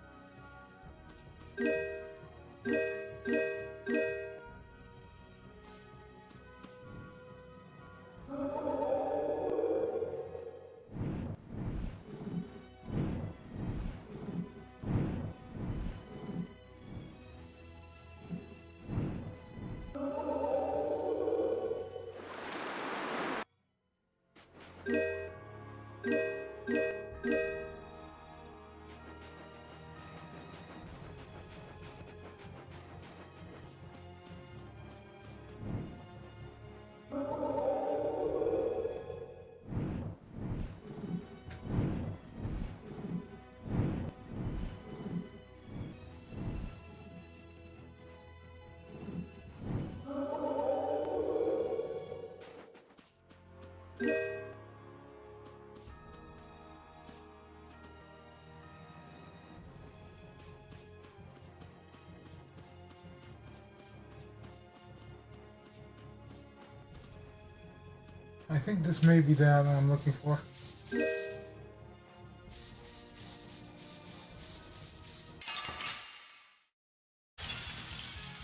I think this may be the island I'm looking for.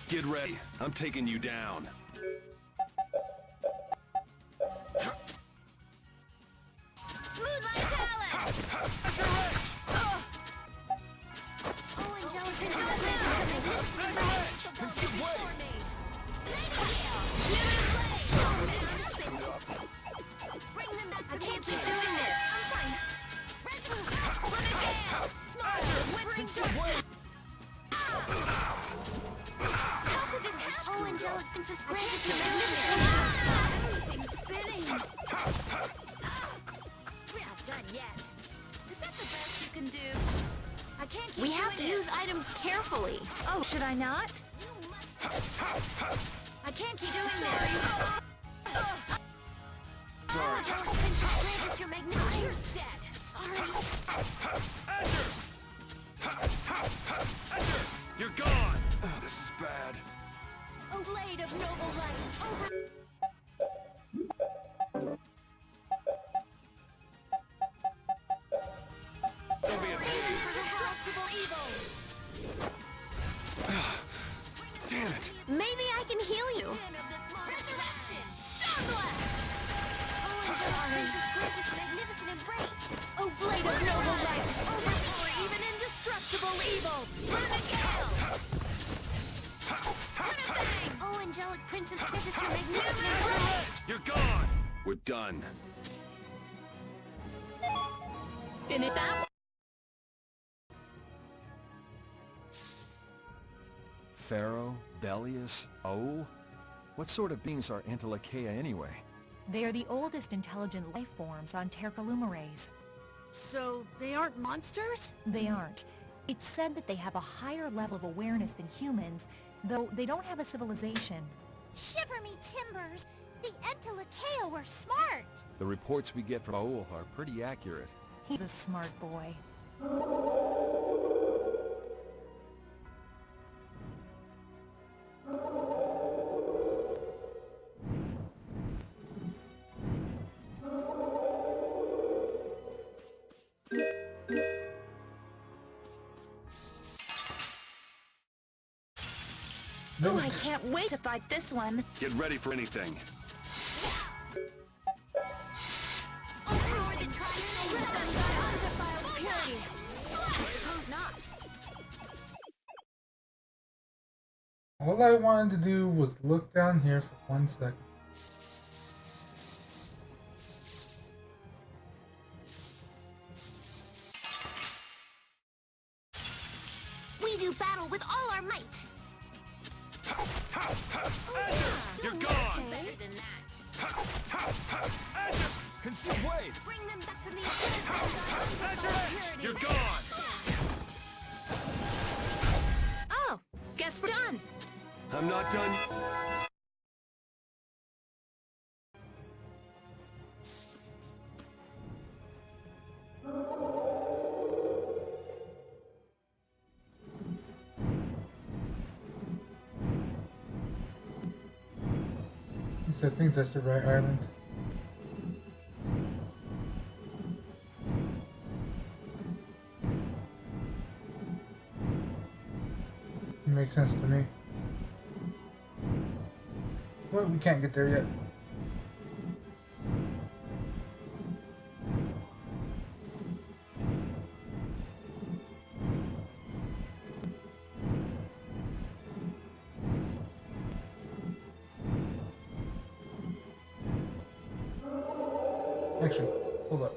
Get ready. ready. I'm taking you down. Moonlight Talent! Oh, Angelic Consume way! Bring them back to me. I can't keep doing this. I'm fine. Resolute! Run again! Smile! Consume way! How could this happen? Oh, Angelic Princess granted your magnificent. Everything's spinning. We're not done yet. Is that the best you can do? I can't keep We have to doing this. use items carefully. Oh, should I not? I can't keep doing this. Sorry. Angelic Princess granted your magnificent. You're dead. Sorry. You're gone! This is bad. A blade of noble light. Over. Don't be a baby. Destructible evil. Damn it! Maybe I can heal you. Resurrection. Star Blast. Oh, Angelic Princess Grace's magnificent embrace. Oh, blade of noble light. Overpower even indestructible evil. Burn again. Oh, Angelic Princess Grace's your magnificent embrace. You're gone! We're done. Finish that? Pharaoh, Belius, Oul? What sort of beings are Antilocheia anyway? They are the oldest intelligent life forms on Tercalumares. So, they aren't monsters? They aren't. It's said that they have a higher level of awareness than humans, though they don't have a civilization. Shiver me timbers. The Entelekea were smart. The reports we get from Oul are pretty accurate. He's a smart boy. Oh, I can't wait to fight this one. Get ready for anything. All I wanted to do was look down here for 1 second. We do battle with all our might. You're gone! Better than that. Consume wave! Bring them back from the You're gone! Oh, guess we're done. I'm not done. I think that's the right island. It makes sense to me. Well, we can't get there yet. Actually, hold up.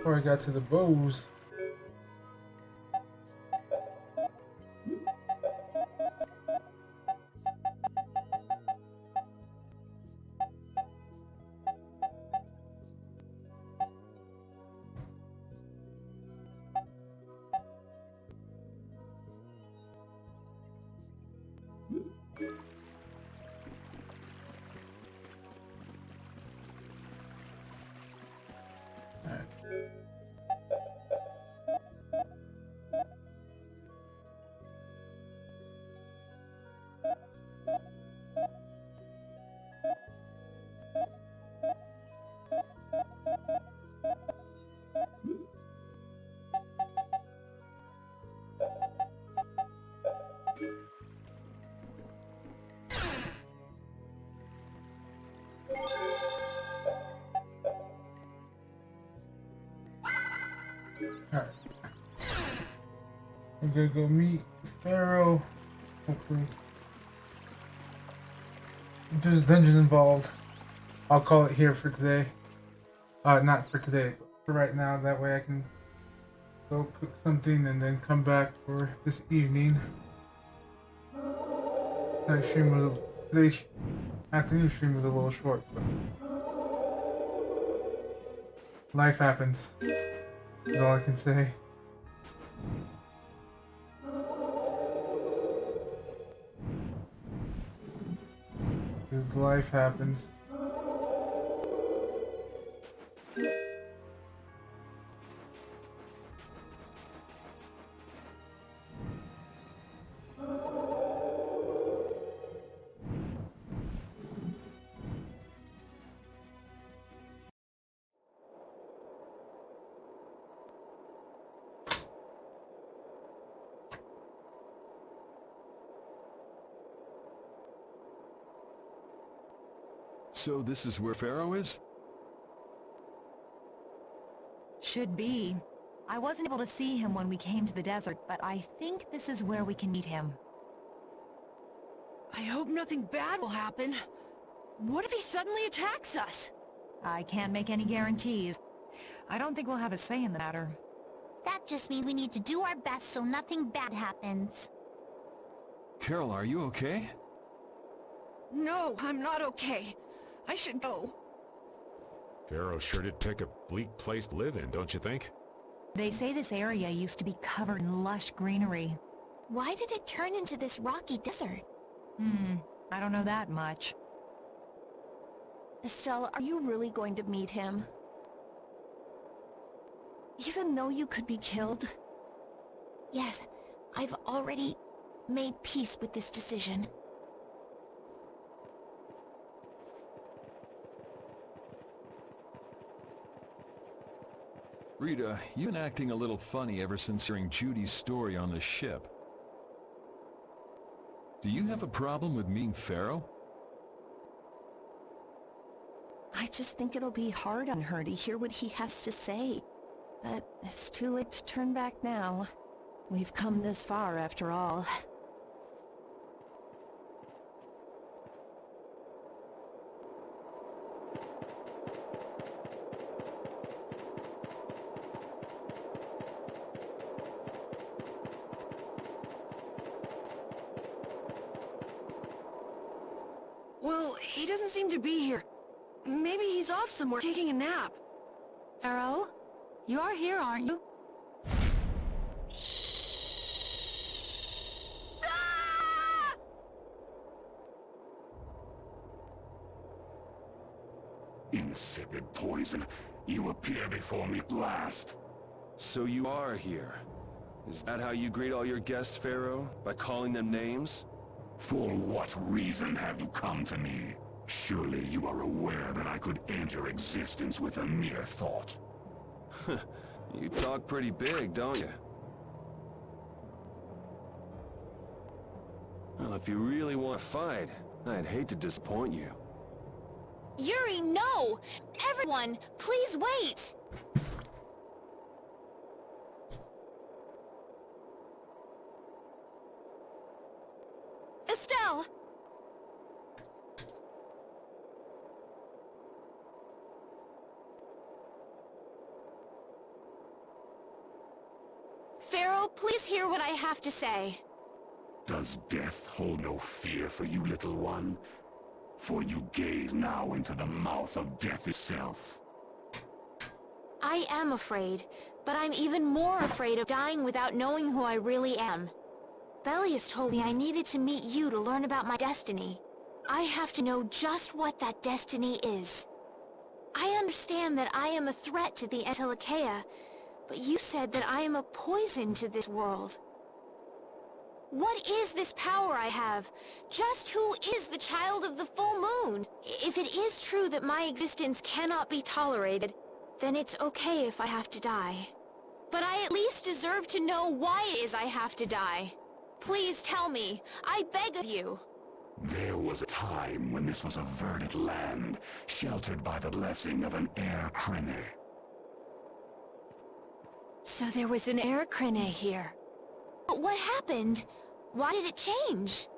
before I got to the bows. Alright. I'm gonna go meet Pharaoh. Hopefully. If there's a dungeon involved, I'll call it here for today. Not for today, but for right now. That way I can go cook something and then come back for this evening. Today's afternoon stream was a little short, but life happens. That's all I can say. Because life happens. So this is where Pharaoh is? Should be. I wasn't able to see him when we came to the desert, but I think this is where we can meet him. I hope nothing bad will happen. What if he suddenly attacks us? I can't make any guarantees. I don't think we'll have a say in the matter. That just means we need to do our best so nothing bad happens. Carol, are you okay? No, I'm not okay. I should go. Pharaoh sure did pick a bleak place to live in, don't you think? They say this area used to be covered in lush greenery. Why did it turn into this rocky desert? I don't know that much. Estelle, are you really going to meet him? Even though you could be killed? Yes, I've already made peace with this decision. Rita, you've been acting a little funny ever since hearing Judy's story on the ship. Do you have a problem with meeting Pharaoh? I just think it'll be hard on her to hear what he has to say. But it's too late to turn back now. We've come this far after all. Well, he doesn't seem to be here. Maybe he's off somewhere taking a nap. Pharaoh? You are here, aren't you? Insipid poison, you appear before me at last. So you are here. Is that how you greet all your guests, Pharaoh? By calling them names? For what reason have you come to me? Surely you are aware that I could end your existence with a mere thought. You talk pretty big, don't you? Well, if you really want to fight, I'd hate to disappoint you. Yuri, no! Everyone, please wait! Estelle! Pharaoh, please hear what I have to say. Does death hold no fear for you, little one? For you gaze now into the mouth of death itself. I am afraid, but I'm even more afraid of dying without knowing who I really am. Belius told me I needed to meet you to learn about my destiny. I have to know just what that destiny is. I understand that I am a threat to the Entelekea, but you said that I am a poison to this world. What is this power I have? Just who is the child of the full moon? If it is true that my existence cannot be tolerated, then it's okay if I have to die. But I at least deserve to know why it is I have to die. Please tell me. I beg of you. There was a time when this was a verdant land, sheltered by the blessing of an air crene. So there was an air crene here. But what happened? Why did it change?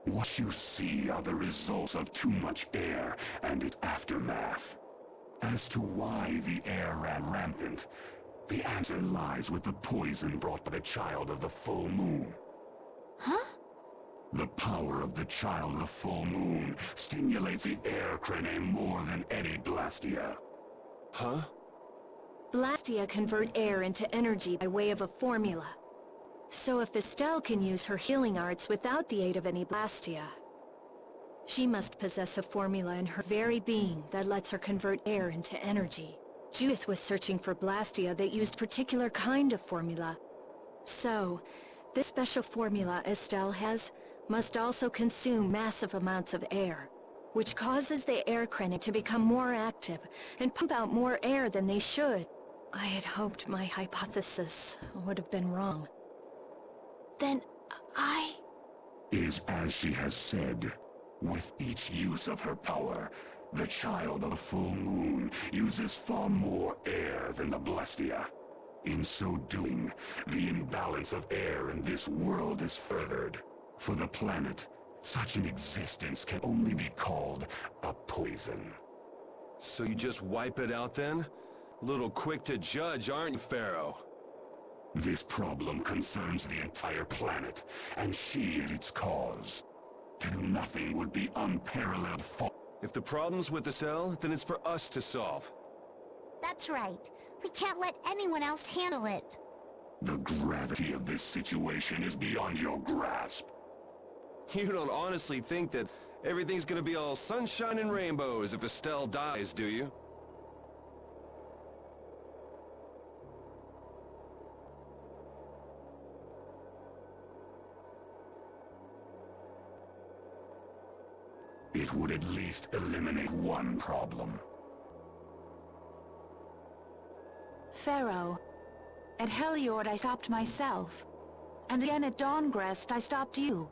What you see are the results of too much air and its aftermath. As to why the air ran rampant, the answer lies with the poison brought by the child of the full moon. Huh? The power of the child of the full moon stimulates the air crene more than any blastia. Huh? Blastia convert air into energy by way of a formula. So if Estelle can use her healing arts without the aid of any blastia, she must possess a formula in her very being that lets her convert air into energy. Judith was searching for blastia that used a particular kind of formula. So, this special formula Estelle has must also consume massive amounts of air, which causes the air crane to become more active and pump out more air than they should. I had hoped my hypothesis would have been wrong. Then Is as she has said. With each use of her power, the child of the full moon uses far more air than the blastia. In so doing, the imbalance of air in this world is furthered. For the planet, such an existence can only be called a poison. So you just wipe it out then? A little quick to judge, aren't you, Pharaoh? This problem concerns the entire planet, and she is its cause. To do nothing would be unparalleled fault. If the problem's with the cell, then it's for us to solve. That's right. We can't let anyone else handle it. The gravity of this situation is beyond your grasp. You don't honestly think that everything's gonna be all sunshine and rainbows if Estelle dies, do you? It would at least eliminate one problem. Pharaoh, at Heliord I stopped myself. And again at Dawngrest I stopped you.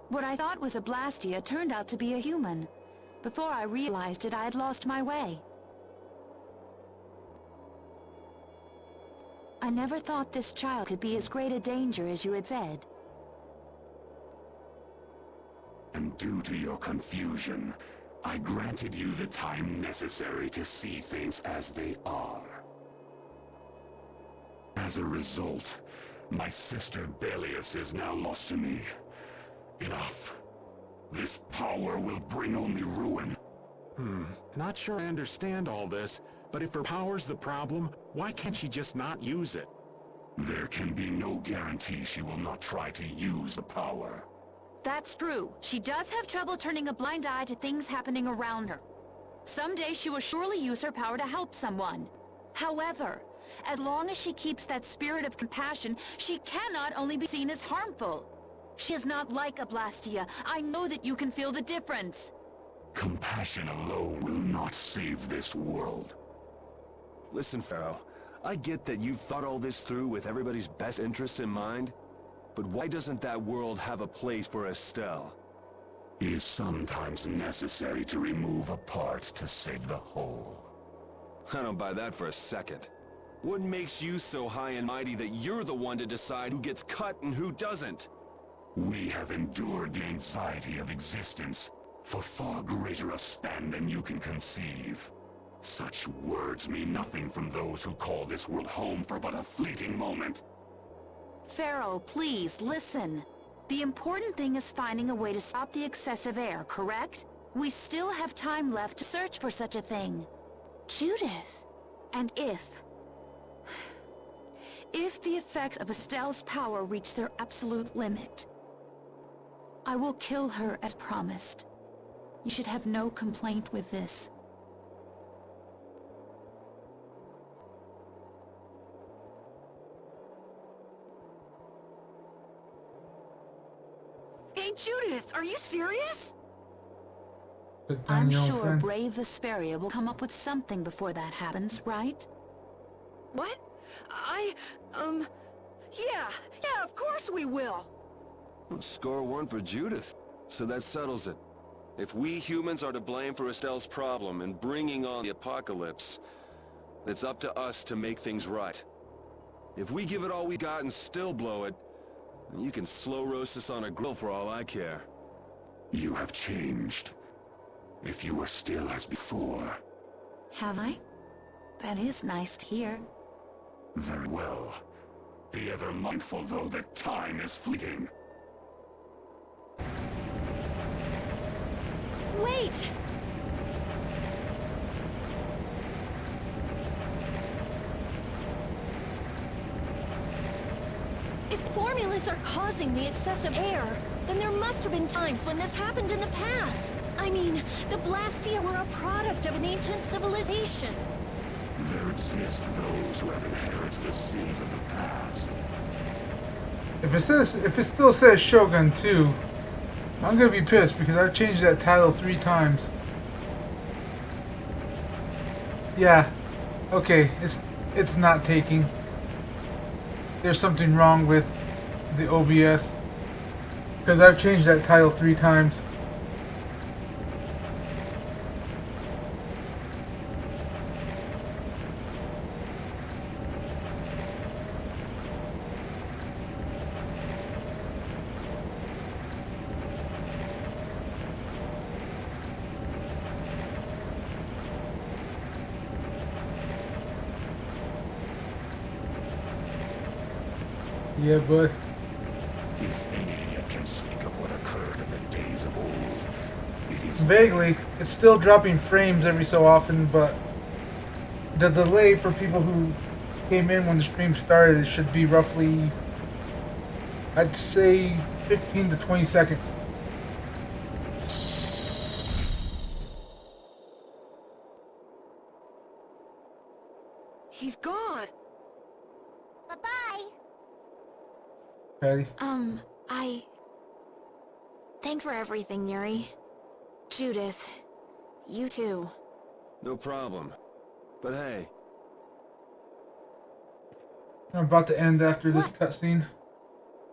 What I thought was a Blastia turned out to be a human. Before I realized it, I had lost my way. I never thought this child could be as great a danger as you had said. And due to your confusion, I granted you the time necessary to see things as they are. As a result, my sister Belius is now lost to me. Enough. This power will bring only ruin. Not sure I understand all this, but if her power's the problem, why can't she just not use it? There can be no guarantee she will not try to use the power. That's true. She does have trouble turning a blind eye to things happening around her. Someday she will surely use her power to help someone. However, as long as she keeps that spirit of compassion, she cannot only be seen as harmful. She is not like a Blastia. I know that you can feel the difference. Compassion alone will not save this world. Listen, Pharaoh, I get that you've thought all this through with everybody's best interest in mind, but why doesn't that world have a place for Estelle? It is sometimes necessary to remove a part to save the whole. I don't buy that for a second. What makes you so high and mighty that you're the one to decide who gets cut and who doesn't? We have endured the anxiety of existence for far greater a span than you can conceive. Such words mean nothing from those who call this world home for but a fleeting moment. Pharaoh, please, listen. The important thing is finding a way to stop the excessive air, correct? We still have time left to search for such a thing. Judith! And if the effects of Estelle's power reach their absolute limit, I will kill her as promised. You should have no complaint with this. Hey, Judith, are you serious? I'm sure brave Vesperia will come up with something before that happens, right? What? Yeah, of course we will. Well, score one for Judith. So that settles it. If we humans are to blame for Estelle's problem and bringing on the apocalypse, it's up to us to make things right. If we give it all we got and still blow it, you can slow roast us on a grill for all I care. You have changed. If you were still as before. Have I? That is nice to hear. Very well. Be ever mindful, though, that time is fleeting. Wait! If formulas are causing the excessive air, then there must have been times when this happened in the past. I mean, the Blastia were a product of an ancient civilization. There exist those who have inherited the sins of the past. If it still says Shogun 2, I'm gonna be pissed because I've changed that title 3 times. Yeah. Okay, it's not taking. There's something wrong with the OBS. Because I've changed that title 3 times. Yeah, but If any yet can speak of what occurred in the days of old, it is vaguely, it's still dropping frames every so often, but the delay for people who came in when the stream started, it should be roughly, I'd say, 15 to 20 seconds. He's gone. Bye-bye. Patty? Thanks for everything, Yuri. Judith, you too. No problem. But hey, I'm about to end after this cutscene.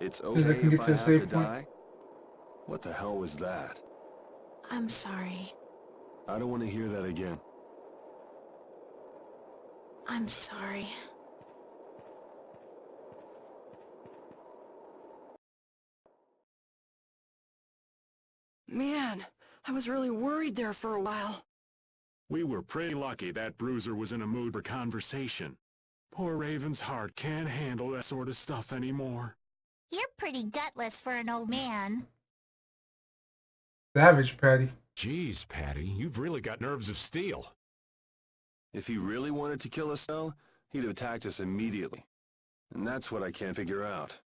it's Because I okay can if get I to a have save to point. die? What the hell was that? I'm sorry. I don't want to hear that again. I'm sorry. Man, I was really worried there for a while. We were pretty lucky that bruiser was in a mood for conversation. Poor Raven's heart can't handle that sort of stuff anymore. You're pretty gutless for an old man. Savage, Patty. Jeez, Patty, you've really got nerves of steel. If he really wanted to kill Estelle, he'd have attacked us immediately. And that's what I can't figure out.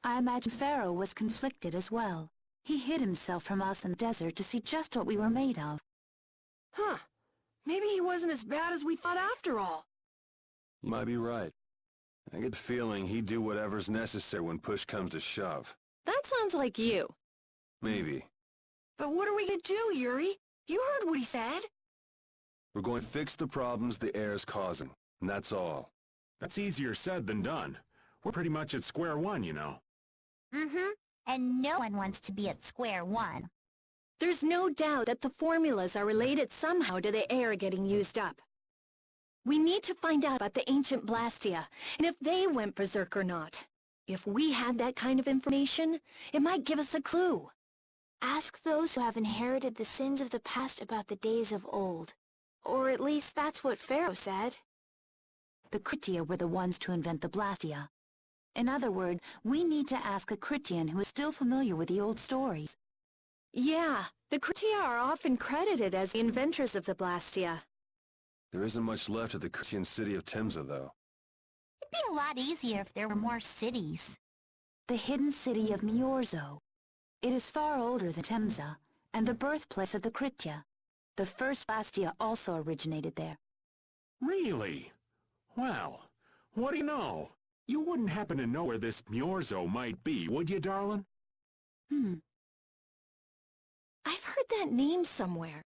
I imagine Pharaoh was conflicted as well. He hid himself from us in the desert to see just what we were made of. Huh. Maybe he wasn't as bad as we thought after all. You might be right. I get the feeling he'd do whatever's necessary when push comes to shove. That sounds like you. Maybe. But what are we gonna do, Yuri? You heard what he said. We're going to fix the problems the air's causing, and that's all. That's easier said than done. We're pretty much at square one, you know. Mm-hmm. And no one wants to be at square one. There's no doubt that the formulas are related somehow to the air getting used up. We need to find out about the ancient Blastia, and if they went berserk or not. If we had that kind of information, it might give us a clue. Ask those who have inherited the sins of the past about the days of old. Or at least that's what Pharaoh said. The Kritia were the ones to invent the Blastia. In other words, we need to ask a Kritian who is still familiar with the old stories. Yeah, the Kritia are often credited as the inventors of the Blastia. There isn't much left of the Christian city of Timza, though. It'd be a lot easier if there were more cities. The hidden city of Miorzo. It is far older than Temza, and the birthplace of the Kritia. The first Blastia also originated there. Really? Well, what do you know? You wouldn't happen to know where this Miorzo might be, would you, darling? I've heard that name somewhere.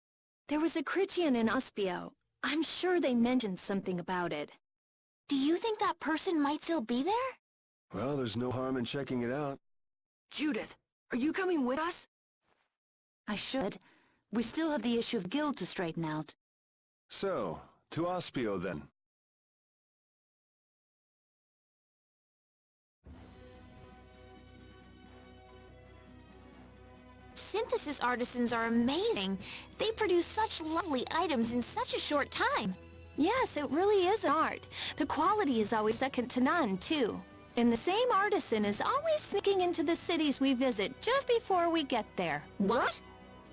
There was a Kritian in Uspio. I'm sure they mentioned something about it. Do you think that person might still be there? Well, there's no harm in checking it out. Judith, are you coming with us? I should. We still have the issue of guild to straighten out. So, to Ospio then. Synthesis artisans are amazing. They produce such lovely items in such a short time. Yes, it really is art. The quality is always second to none, too. And the same artisan is always sneaking into the cities we visit just before we get there. What?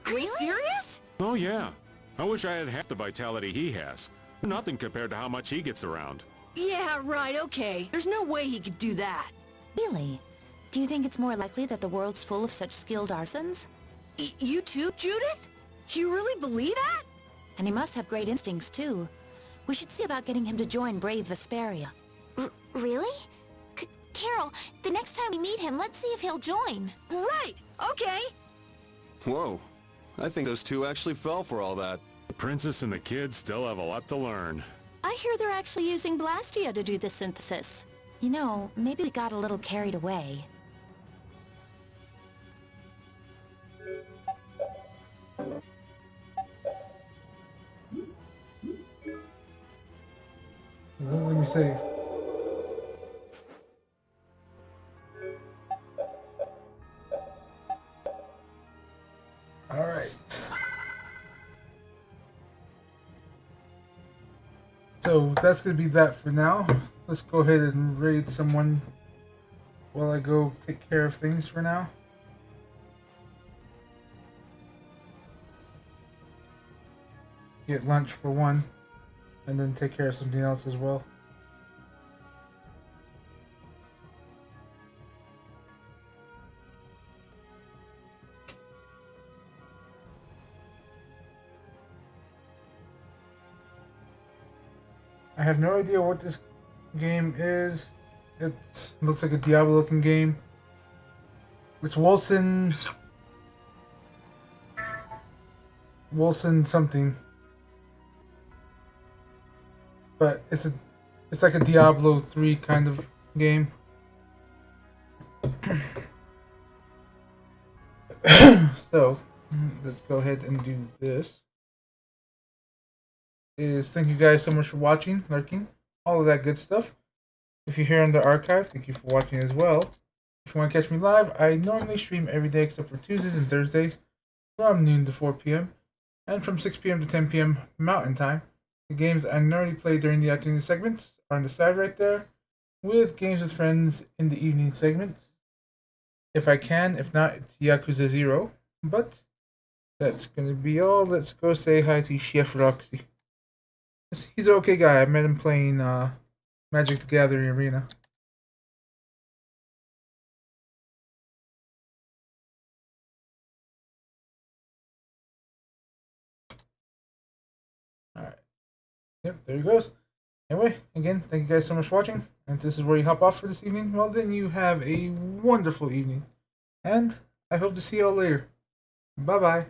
Are you serious? Oh yeah. I wish I had half the vitality he has. Nothing compared to how much he gets around. Yeah, right, okay. There's no way he could do that. Really? Do you think it's more likely that the world's full of such skilled artisans? You too, Judith? You really believe that? And he must have great instincts, too. We should see about getting him to join Brave Vesperia. Really? Carol, the next time we meet him, let's see if he'll join. Right, okay. Whoa. I think those two actually fell for all that. The princess and the kids still have a lot to learn. I hear they're actually using Blastia to do the synthesis. You know, maybe we got a little carried away. Let me save. Alright. So that's going to be that for now. Let's go ahead and raid someone while I go take care of things for now. Get lunch for one, and then take care of something else as well. I have no idea what this game is. It looks like a Diablo-looking game. It's Wilson something. But it's like a Diablo 3 kind of game. So let's go ahead and do this. Thank you guys so much for watching, lurking, all of that good stuff. If you're here in the archive, thank you for watching as well. If you want to catch me live, I normally stream every day except for Tuesdays and Thursdays from noon to 4 p.m. and from 6 p.m. to 10 p.m. Mountain Time. The games I normally play during the afternoon segments are on the side right there, with Games with Friends in the evening segments. If I can, if not, it's Yakuza 0. But that's going to be all. Let's go say hi to Chef Roxy. He's an okay guy. I met him playing Magic the Gathering Arena. Alright. Yep, there he goes. Anyway, again, thank you guys so much for watching. And if this is where you hop off for this evening, well then you have a wonderful evening. And I hope to see you all later. Bye-bye.